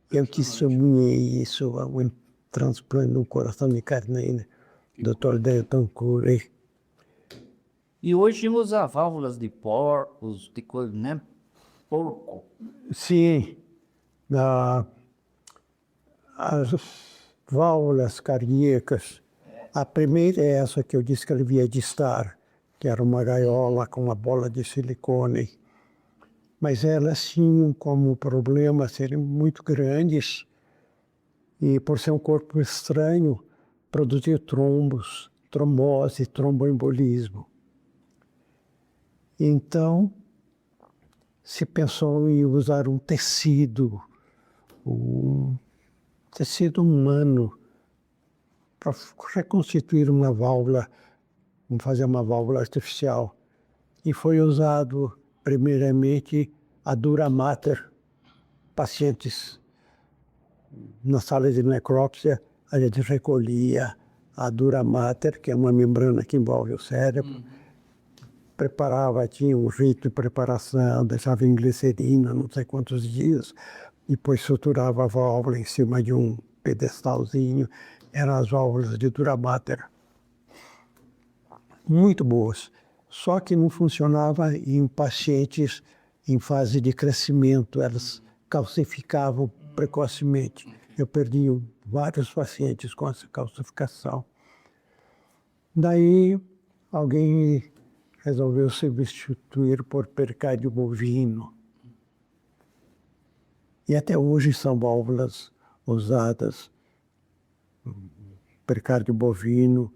Eu testemunhei isso, o transplante do coração de carneiro, Dr. Delton Curry. E hoje usa válvulas de porcos, de coisa, né? Porco. Sim, as válvulas cardíacas, a primeira é essa que eu descrevi, de estar, que era uma gaiola com uma bola de silicone. Mas elas tinham como problema serem muito grandes e, por ser um corpo estranho, produzir trombos, trombose, tromboembolismo. Então, se pensou em usar um tecido humano para reconstituir uma válvula, fazer uma válvula artificial. E foi usado, primeiramente, a dura mater. Pacientes na sala de necrópsia, a gente recolhia a dura mater, que é uma membrana que envolve o cérebro, preparava, tinha um rito de preparação, deixava em glicerina não sei quantos dias, depois suturava a válvula em cima de um pedestalzinho, eram as válvulas de dura mater. Muito boas, só que não funcionava em pacientes em fase de crescimento, elas calcificavam precocemente. Eu perdi vários pacientes com essa calcificação. Daí, alguém resolveu substituir por pericárdio bovino. E até hoje são válvulas usadas, pericárdio bovino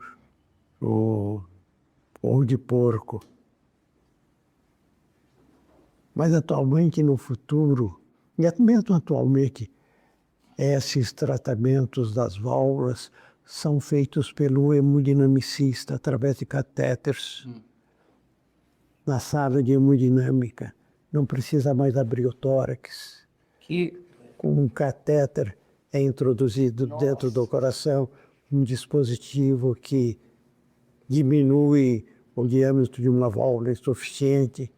ou de porco. Mas atualmente, no futuro, e até mesmo atualmente, esses tratamentos das válvulas são feitos pelo hemodinamicista através de catéteres. Na sala de hemodinâmica, não precisa mais abrir o tórax. Com um catéter é introduzido dentro do coração um dispositivo que diminui o diâmetro de uma válvula insuficiente,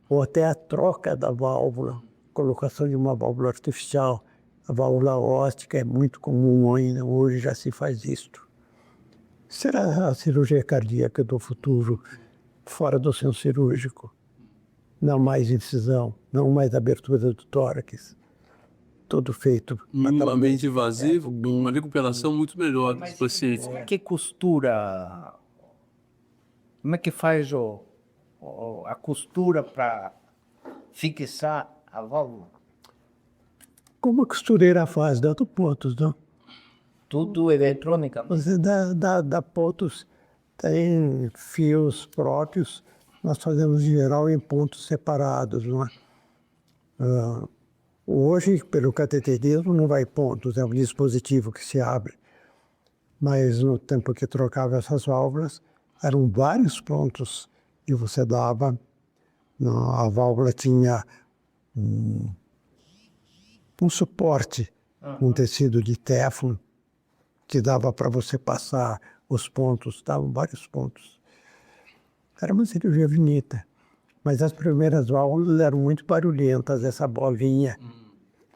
ou até a troca da válvula, colocação de uma válvula artificial. A válvula óstica é muito comum ainda, hoje já se faz isto. Será a cirurgia cardíaca do futuro fora do centro cirúrgico? Não mais incisão, não mais abertura do tórax. Tudo feito. Um ambiente invasivo, uma recuperação muito melhor dos pacientes. Como é que costura? Como é que faz a costura para fixar a válvula? Como a costureira faz, dando pontos, não? Tudo eletrônicamente. Você dá pontos, tem fios próprios, nós fazemos em geral em pontos separados, não é? Hoje, pelo cateterismo, não vai pontos, é um dispositivo que se abre. Mas no tempo que trocava essas válvulas, eram vários pontos que você dava. A válvula tinha um suporte, um tecido de téflon, que dava para você passar os pontos, davam vários pontos. Era uma cirurgia bonita. Mas as primeiras válvulas eram muito barulhentas, essa bolinha.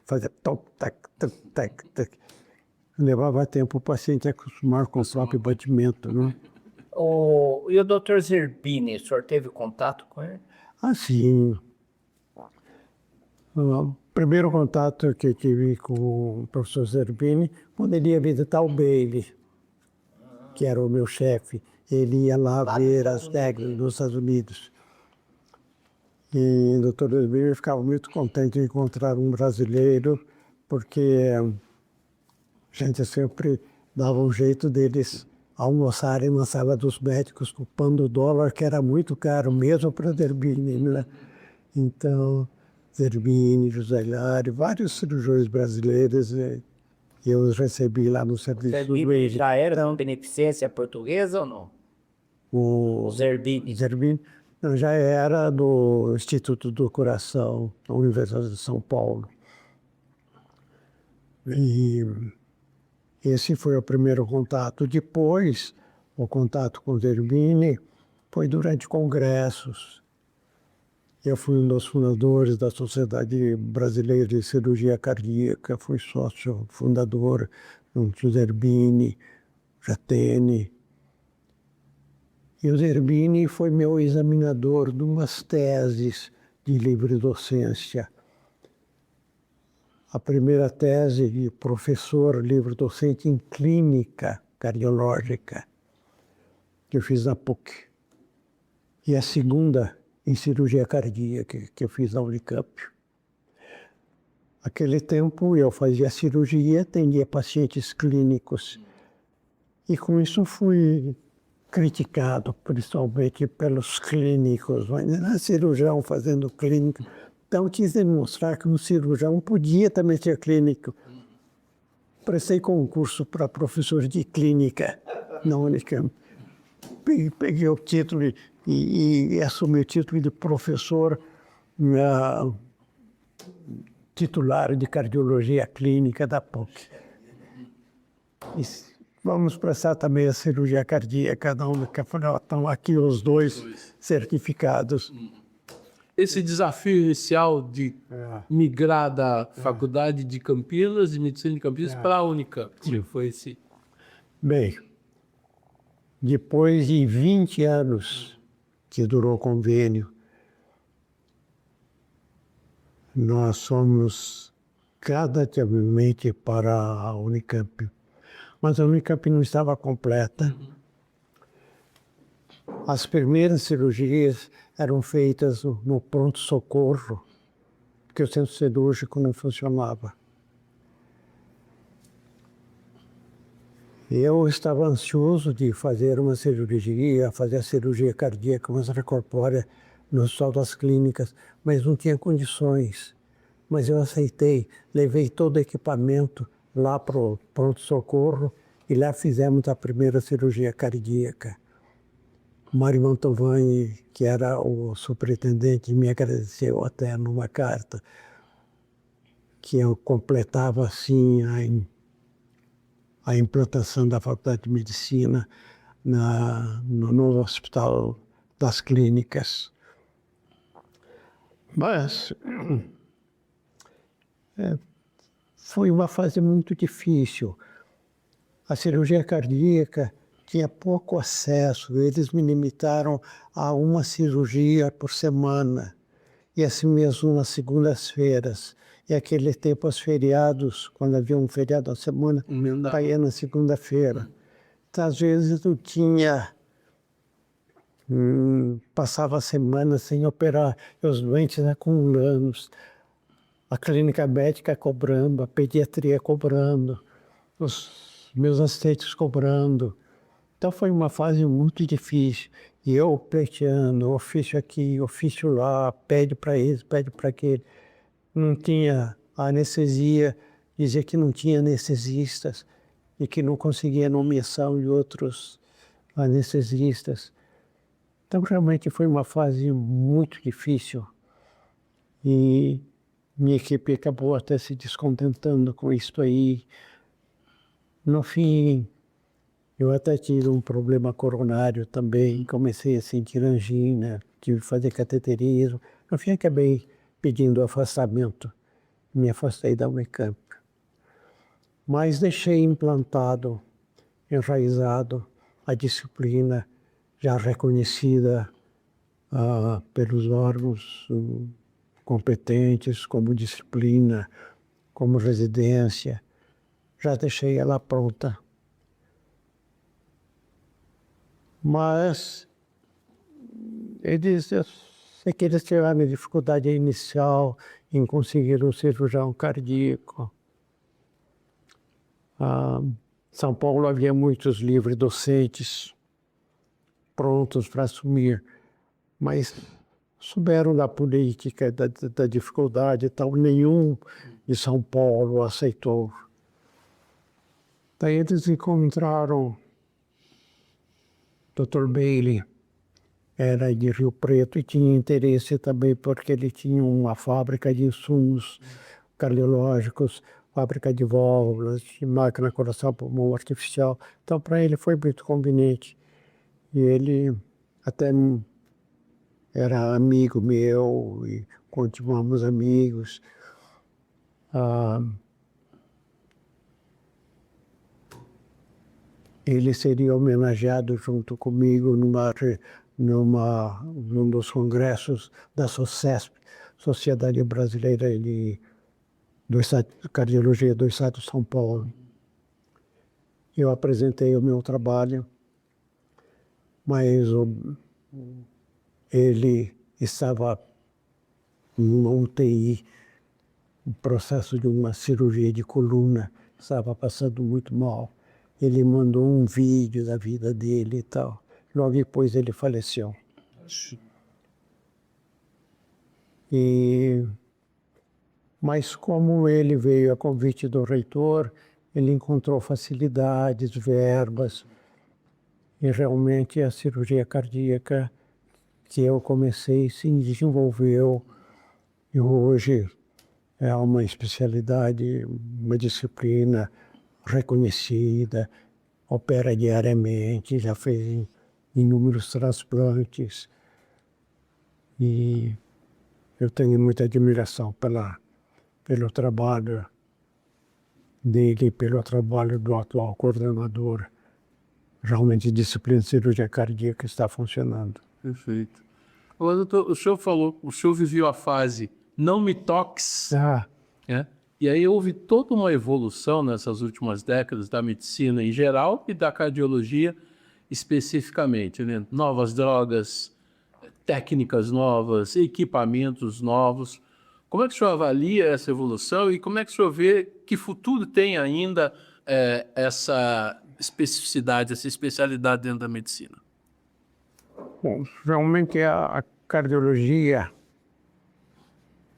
Fazia toc, tac, toc, tac, tac. Levava tempo o paciente a acostumar com o próprio batimento, né? E o Dr. Zerbini, o senhor teve contato com ele? Assim, o primeiro contato que eu tive com o professor Zerbini, quando ele ia visitar o Bailey, que era o meu chefe. Ele ia lá ver as técnicas nos Estados Unidos. E o Dr. Zerbini ficava muito contente de encontrar um brasileiro, porque a gente sempre dava um jeito deles almoçarem na sala dos médicos com o pão do dólar, que era muito caro, mesmo para Zerbini, né? Então, Zerbini, José Hilário, vários cirurgiões brasileiros, eu os recebi lá no serviço do Zerbini Eide. já era da beneficência portuguesa ou não? O Zerbini. Zerbini não, já era do Instituto do Coração, da Universidade de São Paulo. E esse foi o primeiro contato. Depois, o contato com Zerbini foi durante congressos. Eu fui um dos fundadores da Sociedade Brasileira de Cirurgia Cardíaca, fui sócio fundador junto com Zerbini, Jatene. E o Zerbini foi meu examinador de umas teses de livre docência. A primeira tese de professor livre-docente em clínica cardiológica, que eu fiz na PUC. E a segunda em cirurgia cardíaca, que eu fiz na Unicamp. Naquele tempo eu fazia cirurgia, atendia pacientes clínicos. E com isso fui criticado, principalmente pelos clínicos. Mas não era cirurgião fazendo clínica. Então, quis demonstrar que um cirurgião podia também ser clínico. Prestei concurso para professor de clínica na Unicamp. Peguei o título e assumi o título de professor titular de cardiologia clínica da PUC. E vamos prestar também a cirurgia cardíaca da Unicamp. Estão aqui os dois certificados. Esse desafio inicial de migrar da Faculdade de Campinas, de Medicina de Campinas, para a Unicamp, foi esse? Bem, depois de 20 anos que durou o convênio, nós fomos gradativamente para a Unicamp. Mas a Unicamp não estava completa. As primeiras cirurgias eram feitas no pronto-socorro, porque o centro cirúrgico não funcionava. Eu estava ansioso de fazer uma cirurgia, fazer a cirurgia cardíaca extracorpórea no Hospital das Clínicas, mas não tinha condições. Mas eu aceitei, levei todo o equipamento lá para o pronto-socorro e lá fizemos a primeira cirurgia cardíaca. Mário Mantovani, que era o superintendente, me agradeceu até numa carta que eu completava assim a implantação da Faculdade de Medicina no Hospital das Clínicas. Mas foi uma fase muito difícil. A cirurgia cardíaca tinha pouco acesso, eles me limitaram a uma cirurgia por semana, e assim mesmo nas segundas-feiras. E aquele tempo, os feriados, quando havia um feriado na semana, caía na segunda-feira. Então, às vezes, eu tinha... passava a semana sem operar, e os doentes acumulando, a clínica médica cobrando, a pediatria cobrando, os meus assistentes cobrando. Então foi uma fase muito difícil. E eu pleiteando, ofício aqui, ofício lá, pede para esse, pede para aquele. Não tinha anestesia, dizia que não tinha anestesistas e que não conseguia nomeação de outros anestesistas. Então realmente foi uma fase muito difícil. E minha equipe acabou até se descontentando com isso aí. No fim, eu até tive um problema coronário também, comecei a sentir angina, tive que fazer cateterismo. No fim, acabei pedindo afastamento, me afastei da Unicamp. Mas deixei implantado, enraizado, a disciplina já reconhecida pelos órgãos competentes, como disciplina, como residência. Já deixei ela pronta. Mas eu sei que eles tiveram dificuldade inicial em conseguir um cirurgião cardíaco. São Paulo havia muitos livres docentes prontos para assumir, mas souberam da política, da dificuldade e tal, nenhum de São Paulo aceitou. Daí eles encontraram Dr. Bailey, era de Rio Preto e tinha interesse também porque ele tinha uma fábrica de insumos cardiológicos, fábrica de válvulas, de máquina coração pulmão artificial. Então para ele foi muito conveniente. E ele até era amigo meu e continuamos amigos. Ele seria homenageado junto comigo num dos congressos da SOCESP, Sociedade Brasileira de Cardiologia do Estado de São Paulo. Eu apresentei o meu trabalho, mas ele estava numa UTI, um processo de uma cirurgia de coluna, estava passando muito mal. Ele mandou um vídeo da vida dele e tal. Logo depois ele faleceu. Mas como ele veio a convite do reitor, ele encontrou facilidades, verbas, e realmente a cirurgia cardíaca que eu comecei se desenvolveu e hoje é uma especialidade, uma disciplina reconhecida, opera diariamente, já fez inúmeros transplantes e eu tenho muita admiração pelo trabalho dele e pelo trabalho do atual coordenador. Realmente a disciplina de cirurgia cardíaca está funcionando. Perfeito. Agora, doutor, o senhor falou, o senhor viveu a fase não me toques, né? E aí houve toda uma evolução nessas últimas décadas da medicina em geral e da cardiologia especificamente, né? Novas drogas, técnicas novas, equipamentos novos. Como é que o senhor avalia essa evolução e como é que o senhor vê que futuro tem ainda essa especificidade, essa especialidade dentro da medicina? Bom, realmente a cardiologia,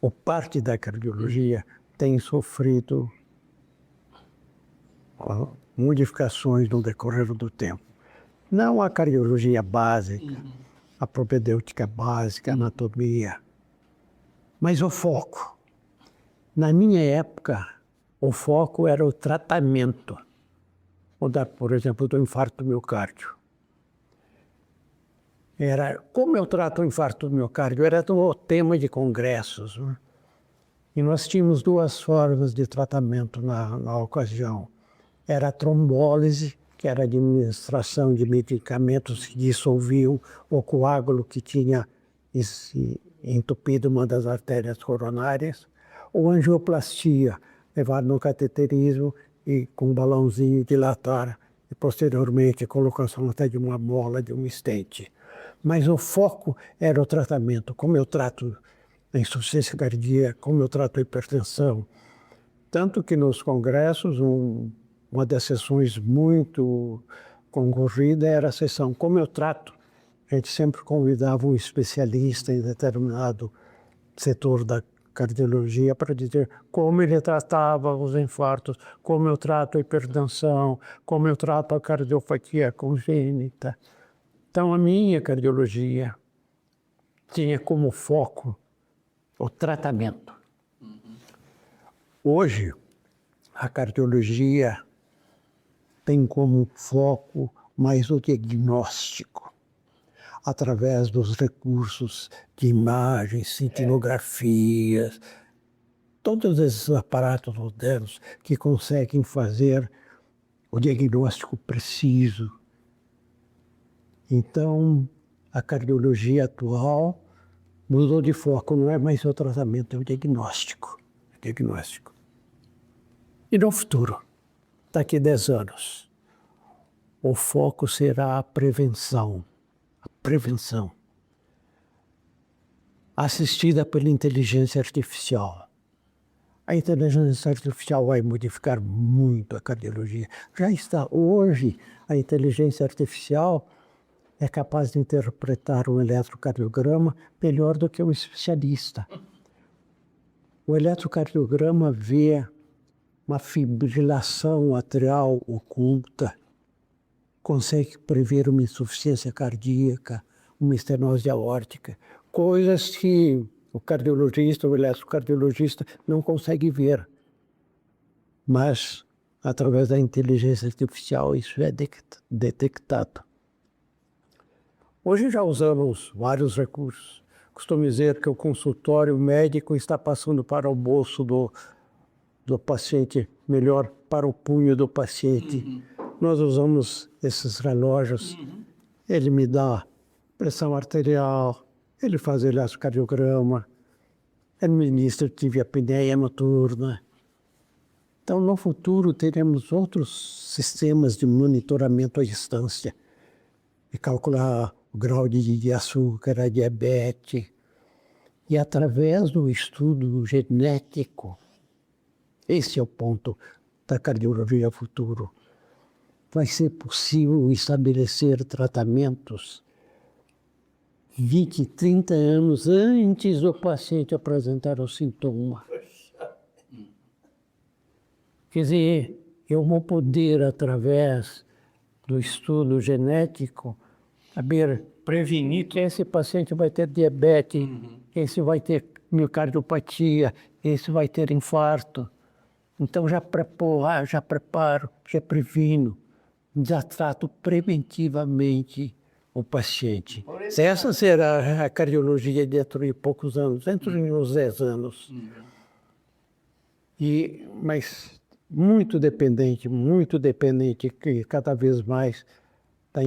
ou parte da cardiologia, tem sofrido modificações no decorrer do tempo. Não a cardiologia básica, a propedêutica básica, a anatomia, mas o foco. Na minha época, o foco era o tratamento, por exemplo, do infarto do miocárdio. Como eu trato o infarto do miocárdio? Era o tema de congressos, né? E nós tínhamos duas formas de tratamento na ocasião. Era a trombólise, que era a administração de medicamentos que dissolviam o coágulo que tinha entupido uma das artérias coronárias, ou angioplastia, levar no cateterismo e com um balãozinho dilatar, e posteriormente a colocação até de uma mola, de um estente. Mas o foco era o tratamento, como eu trato a insuficiência cardíaca, como eu trato a hipertensão. Tanto que nos congressos, uma das sessões muito concorrida era a sessão como eu trato. A gente sempre convidava um especialista em determinado setor da cardiologia para dizer como ele tratava os infartos, como eu trato a hipertensão, como eu trato a cardiopatia congênita. Então a minha cardiologia tinha como foco o tratamento. Hoje, a cardiologia tem como foco mais o diagnóstico, através dos recursos de imagens, cintinografias, todos esses aparatos modernos que conseguem fazer o diagnóstico preciso. Então, a cardiologia atual mudou de foco, não é mais o tratamento, é o diagnóstico. E no futuro, daqui a 10 anos, o foco será a prevenção. Assistida pela inteligência artificial. A inteligência artificial vai modificar muito a cardiologia. Já está. Hoje, a inteligência artificial é capaz de interpretar um eletrocardiograma melhor do que um especialista. O eletrocardiograma vê uma fibrilação atrial oculta, consegue prever uma insuficiência cardíaca, uma estenose aórtica, coisas que o cardiologista, o eletrocardiologista não consegue ver. Mas, através da inteligência artificial, isso é detectado. Hoje já usamos vários recursos. Costumo dizer que o consultório médico está passando para o bolso do paciente, melhor, para o punho do paciente. Nós usamos esses relógios. Ele me dá pressão arterial, ele faz eletrocardiograma, ele ministra tive apneia noturna. Então, no futuro, teremos outros sistemas de monitoramento à distância e calcular o grau de açúcar, a diabetes. E através do estudo genético, esse é o ponto da cardiologia futuro, vai ser possível estabelecer tratamentos 20, 30 anos antes do paciente apresentar o sintoma. Quer dizer, eu vou poder, através do estudo genético, saber prevenir que esse paciente vai ter diabetes, esse vai ter miocardiopatia, esse vai ter infarto. Então já preparo, já previno, já trato preventivamente o paciente. Essa será a cardiologia dentro de poucos anos, dentro de uns 10 anos. Mas muito dependente, que cada vez mais da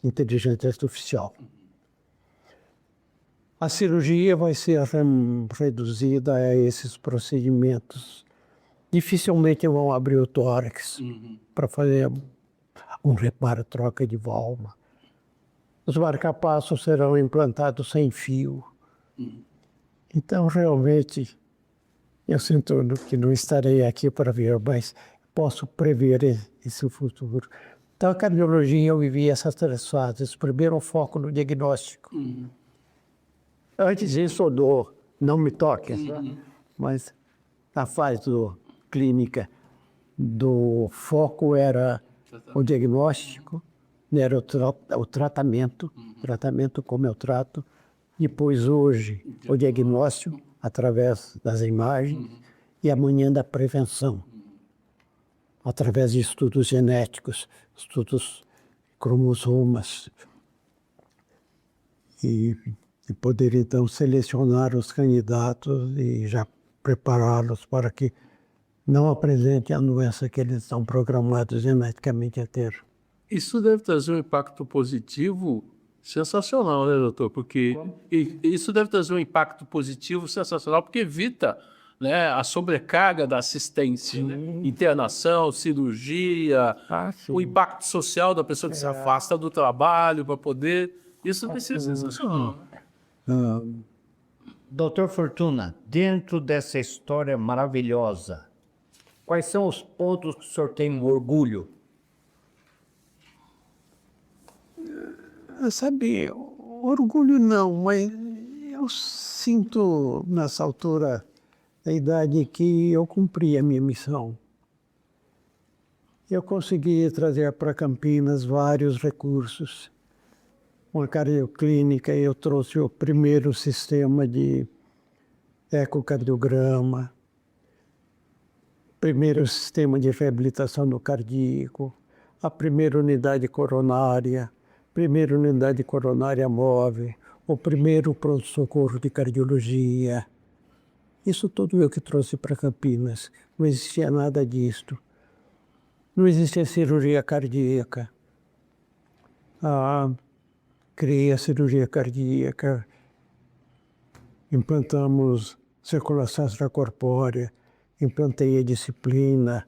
inteligência artificial. A cirurgia vai ser reduzida a esses procedimentos. Dificilmente vão abrir o tórax para fazer um reparo, troca de válvula. Os marca-passos serão implantados sem fio. Então, realmente, eu sinto que não estarei aqui para ver, mas posso prever esse futuro. Então, a cardiologia, eu vivi essas 3 fases. Primeiro, o foco no diagnóstico. Antes disso, não me toque, mas na fase clínica, do foco era o diagnóstico, era o tratamento, como eu trato. Depois, hoje, o diagnóstico, através das imagens, e amanhã da prevenção, através de estudos genéticos, estudos cromossomas, e poder, então, selecionar os candidatos e já prepará-los para que não apresentem a doença que eles estão programados geneticamente a ter. Isso deve trazer um impacto positivo sensacional, né, doutor? Porque isso deve trazer um impacto positivo sensacional, porque evita, né, a sobrecarga da assistência, né? Internação, cirurgia, o impacto social da pessoa que se afasta do trabalho para poder... Isso vai ser sensacional. Doutor Fortuna, dentro dessa história maravilhosa, quais são os pontos que o senhor tem orgulho? Sabe, orgulho não, mas eu sinto nessa altura da idade que eu cumpri a minha missão. Eu consegui trazer para Campinas vários recursos. Uma cardioclínica, eu trouxe o primeiro sistema de ecocardiograma, primeiro sistema de reabilitação do cardíaco, a primeira unidade coronária, primeira unidade coronária móvel, o primeiro pronto-socorro de cardiologia. Isso tudo eu que trouxe para Campinas. Não existia nada disto. Não existia cirurgia cardíaca. Criei a cirurgia cardíaca, implantamos circulação extracorpórea, implantei a disciplina,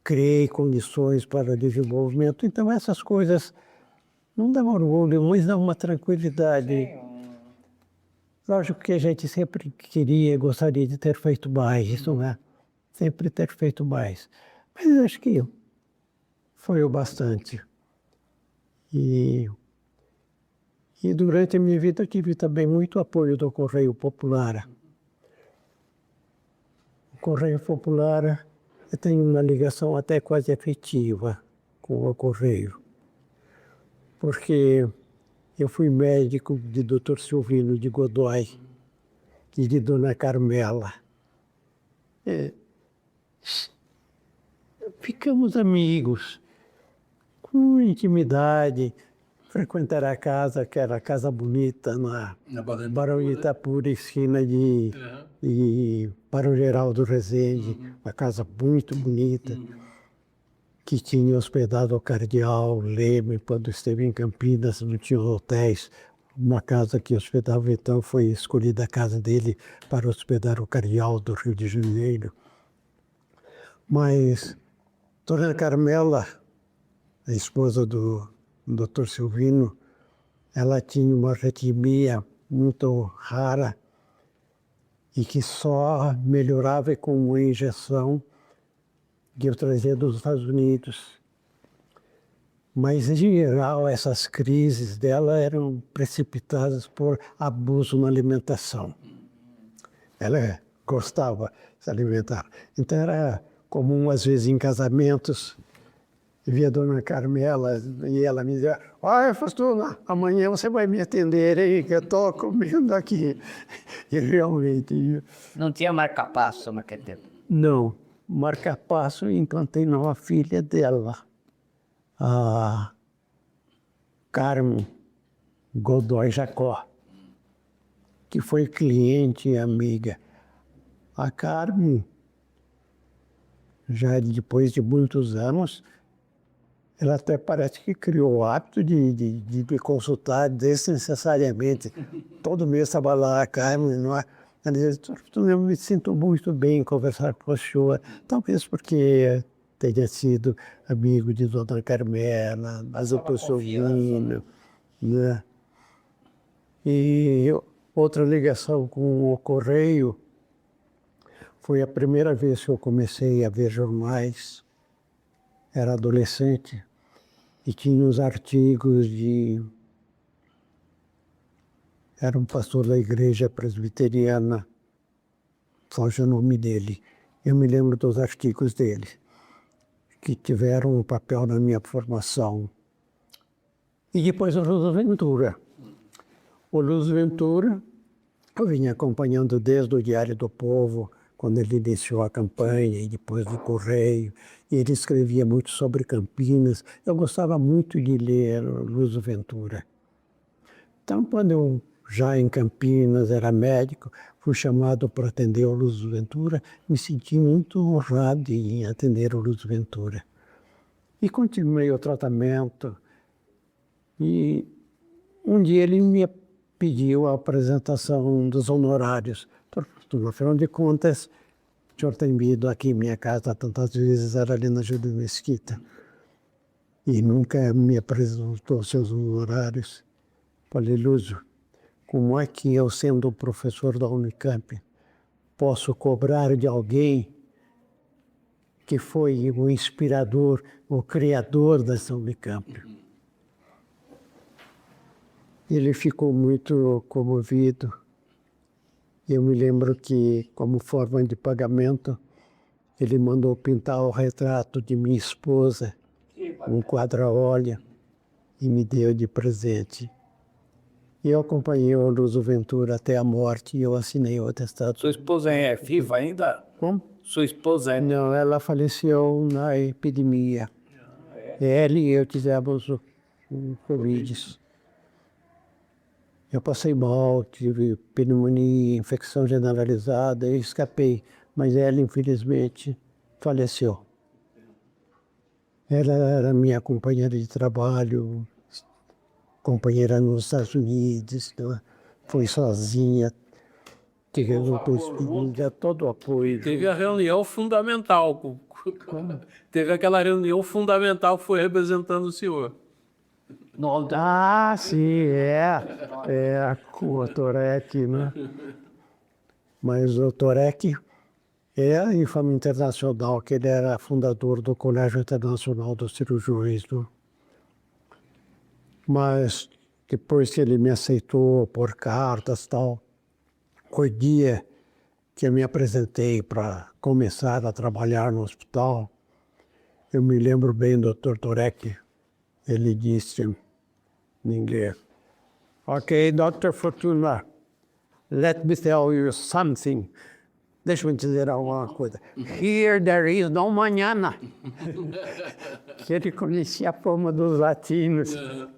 criei condições para desenvolvimento. Então, essas coisas não dão orgulho, mas dão uma tranquilidade. Lógico que a gente sempre queria, gostaria de ter feito mais, não é? Sempre ter feito mais. Mas acho que foi o bastante. E durante a minha vida eu tive também muito apoio do Correio Popular. O Correio Popular, eu tenho uma ligação até quase afetiva com o Correio, porque eu fui médico de Dr. Silvino de Godoy e de Dona Carmela. Ficamos amigos, com intimidade, frequentar a casa, que era a casa bonita, na Barão de Itapura, esquina de Barão Geraldo Rezende, uma casa muito bonita, que tinha hospedado o cardeal Leme quando esteve em Campinas, não tinha hotéis. Uma casa que hospedava, então foi escolhida a casa dele para hospedar o cardeal do Rio de Janeiro. Mas Dona Carmela, a esposa do Dr. Silvino, ela tinha uma arritmia muito rara e que só melhorava com uma injeção que eu trazia dos Estados Unidos. Mas, em geral, essas crises dela eram precipitadas por abuso na alimentação. Ela gostava de se alimentar. Então, era comum, às vezes, em casamentos, via a Dona Carmela e ela me dizia: "Olha, Faustuna, amanhã você vai me atender, hein, que eu estou comendo aqui." E realmente... Não tinha marca-passo naquele tempo. Não, marca-passo eu implantei numa filha dela, a Carmen Godoy Jacó, que foi cliente e amiga. A Carmen, já depois de muitos anos, ela até parece que criou o hábito de me consultar desnecessariamente. Todo mês estava lá a Carmen, não é? Ela dizia: "Eu me sinto muito bem em conversar com a senhora", talvez porque tenha sido amigo de Dona Carmela, mas o professor Silvino, né? E outra ligação com o Correio foi a primeira vez que eu comecei a ver jornais. Era adolescente e tinha os artigos de... Era um pastor da igreja presbiteriana, foge o nome dele. Eu me lembro dos artigos dele, que tiveram um papel na minha formação. E depois o Luz Ventura. O Luz Ventura eu vinha acompanhando desde o Diário do Povo, quando ele iniciou a campanha, e depois do Correio. E ele escrevia muito sobre Campinas. Eu gostava muito de ler o Luz Ventura. Então, quando eu, já em Campinas, era médico, fui chamado para atender o Luz Ventura, me senti muito honrado em atender o Luz Ventura. E continuei o tratamento. E um dia ele me pediu a apresentação dos honorários. Afinal de contas, o senhor tem vindo aqui em minha casa tantas vezes, era ali na Júlio Mesquita, e nunca me apresentou seus honorários. Falei: "Lúcio, como é que eu, sendo um professor da Unicamp, posso cobrar de alguém que foi o inspirador, o criador dessa Unicamp?" Ele ficou muito comovido. Eu me lembro que, como forma de pagamento, ele mandou pintar o retrato de minha esposa, um quadro a óleo, e me deu de presente. E eu acompanhei o Luz Ventura até a morte e eu assinei o atestado. Sua esposa é viva ainda? Como? Sua esposa é... Não, ela faleceu na epidemia. Ela e eu tivemos o Covid. Eu passei mal, tive pneumonia, infecção generalizada e escapei. Mas ela, infelizmente, faleceu. Ela era minha companheira de trabalho, companheira nos Estados Unidos, né? Foi sozinha, que resultou todo o apoio. Teve a reunião fundamental. Teve aquela reunião fundamental que foi representando o senhor. Ah, sim, é o Torek, né? Mas o Torek é a infame internacional, que ele era fundador do Colégio Internacional dos Cirurgiões, né? Mas depois que ele me aceitou por cartas e tal, o dia que eu me apresentei para começar a trabalhar no hospital, eu me lembro bem do Dr. Torek, ele disse em inglês, "Ok, Dr. Fortuna, let me tell you something. Deixa eu te dizer alguma coisa. Here there is no mañana." Que ele conhecia a forma dos latinos.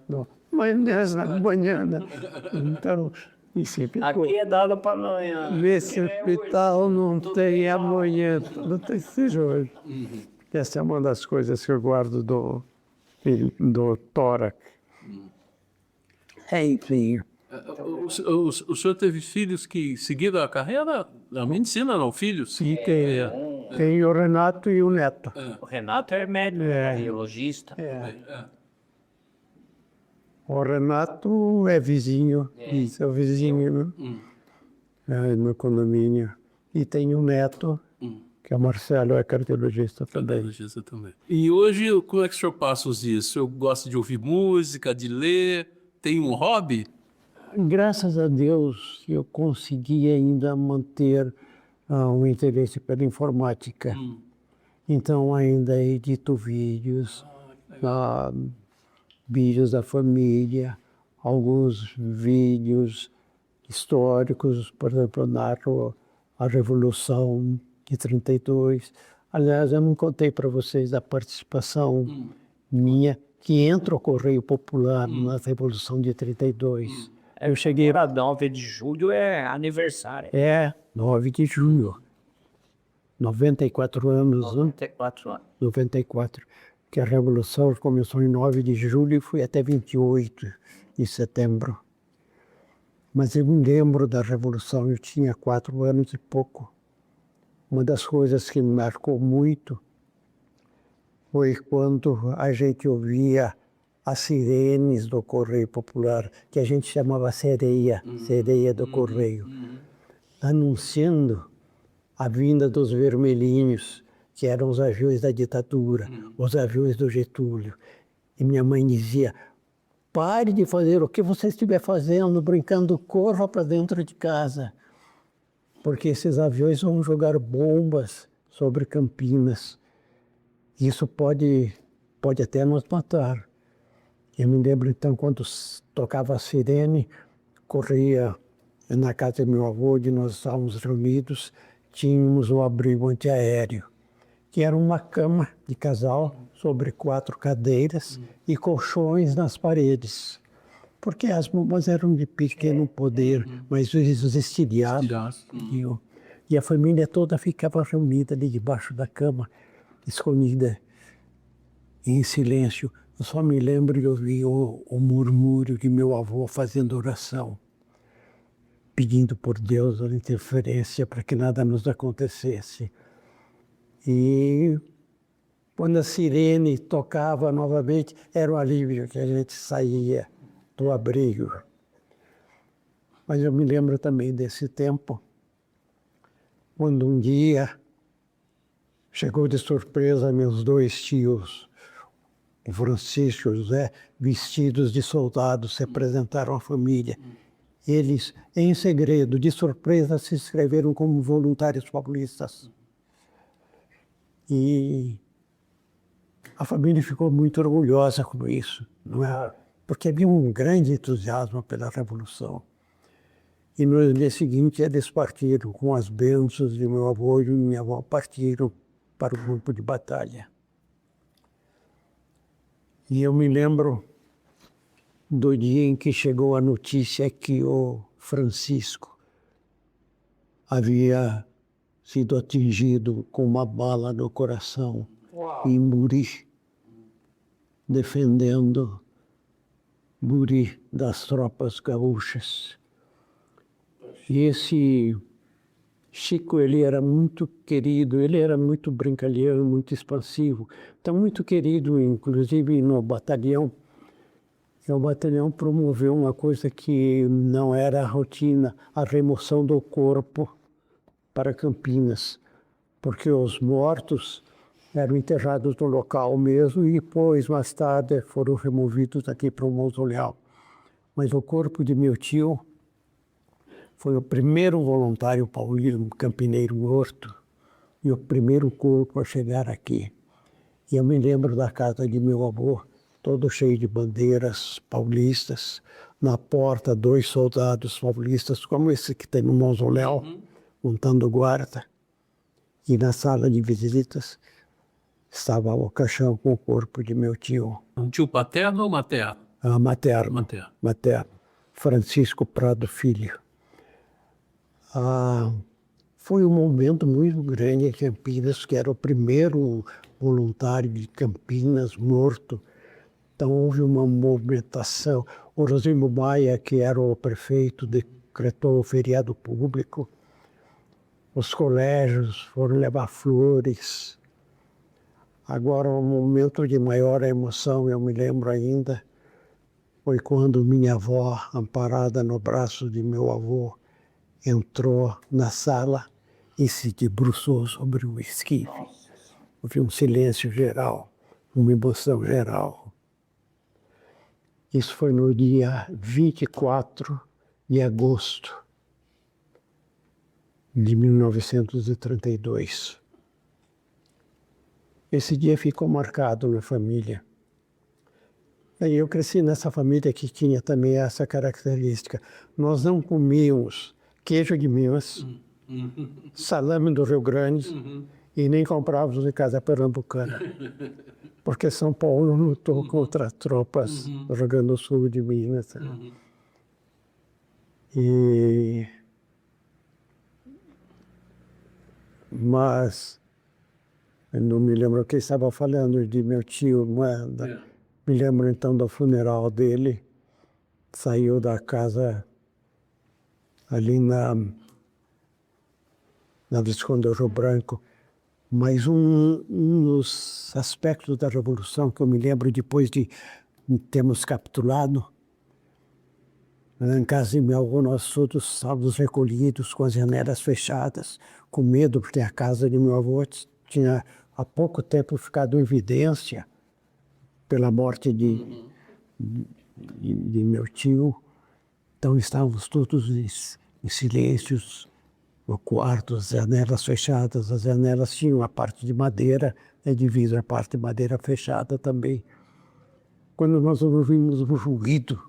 No, mañana. Então, isso ficou. Aqui é dado para amanhã. Nesse hospital não tem amanhã, não tem seja hoje. Essa é uma das coisas que eu guardo do tórax. Enfim, O senhor teve filhos que seguiram a carreira da medicina, não? Filhos? sim, tem o Renato e o Neto. O Renato é médico, radiologista. O Renato é vizinho, isso é o vizinho, né? No condomínio. E tem o Neto, que é o Marcelo, é cardiologista também. Cardiologista também. E hoje, como é que o senhor passa os dias? O senhor gosta de ouvir música, de ler? Tem um hobby? Graças a Deus, eu consegui ainda manter um interesse pela informática. Então, ainda edito vídeos, vídeos da família, alguns vídeos históricos, por exemplo, narro a Revolução de 32. Aliás, eu não contei para vocês a participação minha, que entra o Correio Popular na Revolução de 32. Eu cheguei... Para 9 de julho é aniversário. 9 de julho. 94 anos, né? 94 anos. 94. Que a Revolução começou em 9 de julho e foi até 28 de setembro. Mas eu me lembro da Revolução, eu tinha 4 anos e pouco. Uma das coisas que me marcou muito foi quando a gente ouvia as sirenes do Correio Popular, que a gente chamava sereia do Correio, anunciando a vinda dos vermelhinhos, que eram os aviões da ditadura, os aviões do Getúlio. E minha mãe dizia, pare de fazer o que você estiver fazendo, brincando, corra para dentro de casa, porque esses aviões vão jogar bombas sobre Campinas. Isso pode até nos matar. Eu me lembro, então, quando tocava a sirene, corria na casa do meu avô, onde nós estávamos reunidos, tínhamos um abrigo antiaéreo, que era uma cama de casal sobre 4 cadeiras e colchões nas paredes. Porque as bombas eram de pequeno poder, mas eles os estilhados. E a família toda ficava reunida ali debaixo da cama, escondida, em silêncio. Eu só me lembro de ouvir o murmúrio de meu avô fazendo oração, pedindo por Deus a interferência para que nada nos acontecesse. E quando a sirene tocava novamente, era um alívio que a gente saía do abrigo. Mas eu me lembro também desse tempo, quando um dia chegou de surpresa meus 2 tios, o Francisco e o José, vestidos de soldados, se apresentaram à família. Eles, em segredo, de surpresa, se inscreveram como voluntários paulistas. E a família ficou muito orgulhosa com isso, não é? Porque havia um grande entusiasmo pela Revolução. E no dia seguinte eles partiram com as bênçãos de meu avô e minha avó, partiram para o grupo de batalha. E eu me lembro do dia em que chegou a notícia que o Francisco havia sido atingido com uma bala no coração em Muri, defendendo Muri das tropas gaúchas. E esse Chico, ele era muito querido, ele era muito brincalhão, muito expansivo. Então, muito querido, inclusive no batalhão. O batalhão promoveu uma coisa que não era rotina, a remoção do corpo para Campinas, porque os mortos eram enterrados no local mesmo e depois, mais tarde, foram removidos aqui para o mausoléu. Mas o corpo de meu tio foi o primeiro voluntário paulino campineiro morto e o primeiro corpo a chegar aqui. E eu me lembro da casa de meu avô, todo cheio de bandeiras paulistas. Na porta, 2 soldados paulistas, como esse que tem no mausoléu, montando guarda. E na sala de visitas estava o caixão com o corpo de meu tio. Um tio paterno ou materno? Materno. Materno. Materno. Francisco Prado Filho. Foi um momento muito grande em Campinas, que era o primeiro voluntário de Campinas morto. Então houve uma movimentação. O Rosimo Maia, que era o prefeito, decretou o feriado público. Os colégios foram levar flores. Agora, um momento de maior emoção, eu me lembro ainda, foi quando minha avó, amparada no braço de meu avô, entrou na sala e se debruçou sobre o esquife. Houve um silêncio geral, uma emoção geral. Isso foi no dia 24 de agosto de 1932. Esse dia ficou marcado na família. E eu cresci nessa família que tinha também essa característica. Nós não comíamos queijo de Minas, salame do Rio Grande e nem comprávamos em casa pernambucana. Porque São Paulo lutou contra tropas do Rio Grande do Sul de Minas. Mas eu não me lembro o que estava falando de meu tio. Me lembro então do funeral dele. Saiu da casa ali na Visconde Ouro Branco. Mas um dos aspectos da Revolução que eu me lembro depois de termos capturado, na casa de meu avô, nós todos estávamos recolhidos com as janelas fechadas, com medo, porque a casa de meu avô tinha há pouco tempo ficado em evidência pela morte de meu tio. Então estávamos todos em silêncios, no quarto, as janelas fechadas. As janelas tinham a parte de madeira, de vidro, a parte de madeira fechada também. Quando nós ouvimos um ruído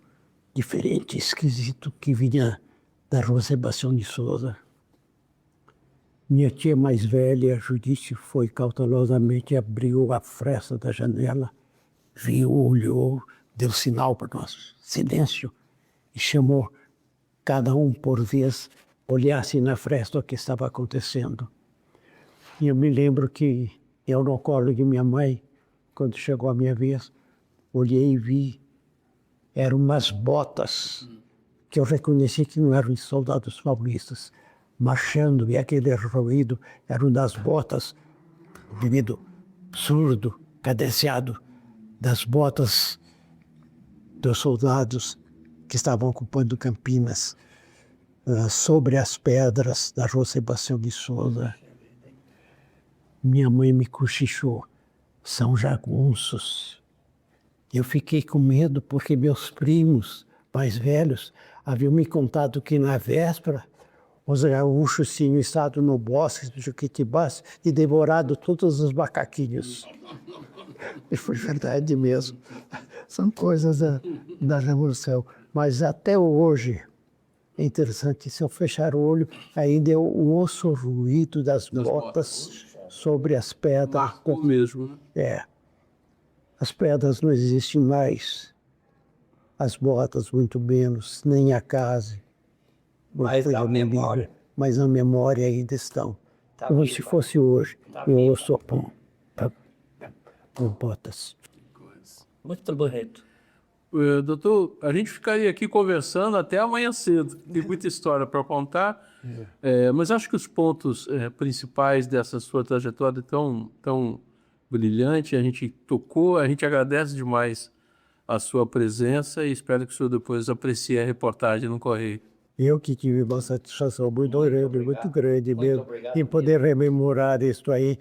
diferente, esquisito, que vinha da rua Sebastião de Souza. Minha tia mais velha, Judite, foi cautelosamente, abriu a fresta da janela, viu, olhou, deu sinal para nós, silêncio, e chamou cada um por vez, olhasse na fresta o que estava acontecendo. E eu me lembro que eu, no colo de minha mãe, quando chegou a minha vez, olhei e vi, eram umas botas que eu reconheci que não eram de soldados paulistas, marchando, e aquele ruído eram das botas, ruído surdo, cadenciado, das botas dos soldados que estavam ocupando Campinas, sobre as pedras da rua Sebastião de Souza. Minha mãe me cochichou, são jagunços. Eu fiquei com medo porque meus primos mais velhos haviam me contado que na véspera os gaúchos tinham estado no bosque do Jequitibás e devorado todos os macaquinhos. E foi verdade mesmo. São coisas da Revolução. Mas até hoje, é interessante, se eu fechar o olho, ainda eu ouço o ruído das botas sobre as pedras. Marcou mesmo, né? É. As pedras não existem mais, as botas muito menos, nem a casa. Mas a memória. Mas a memória ainda estão. Tá Como viva. se fosse hoje, eu ouço com botas. Muito bonito. Doutor, a gente ficaria aqui conversando até amanhã cedo. Tem muita história para contar, mas acho que os pontos principais dessa sua trajetória tão brilhante, a gente tocou, a gente agradece demais a sua presença e espero que o senhor depois aprecie a reportagem no Correio. Eu que tive uma satisfação muito grande mesmo em poder rememorar isso aí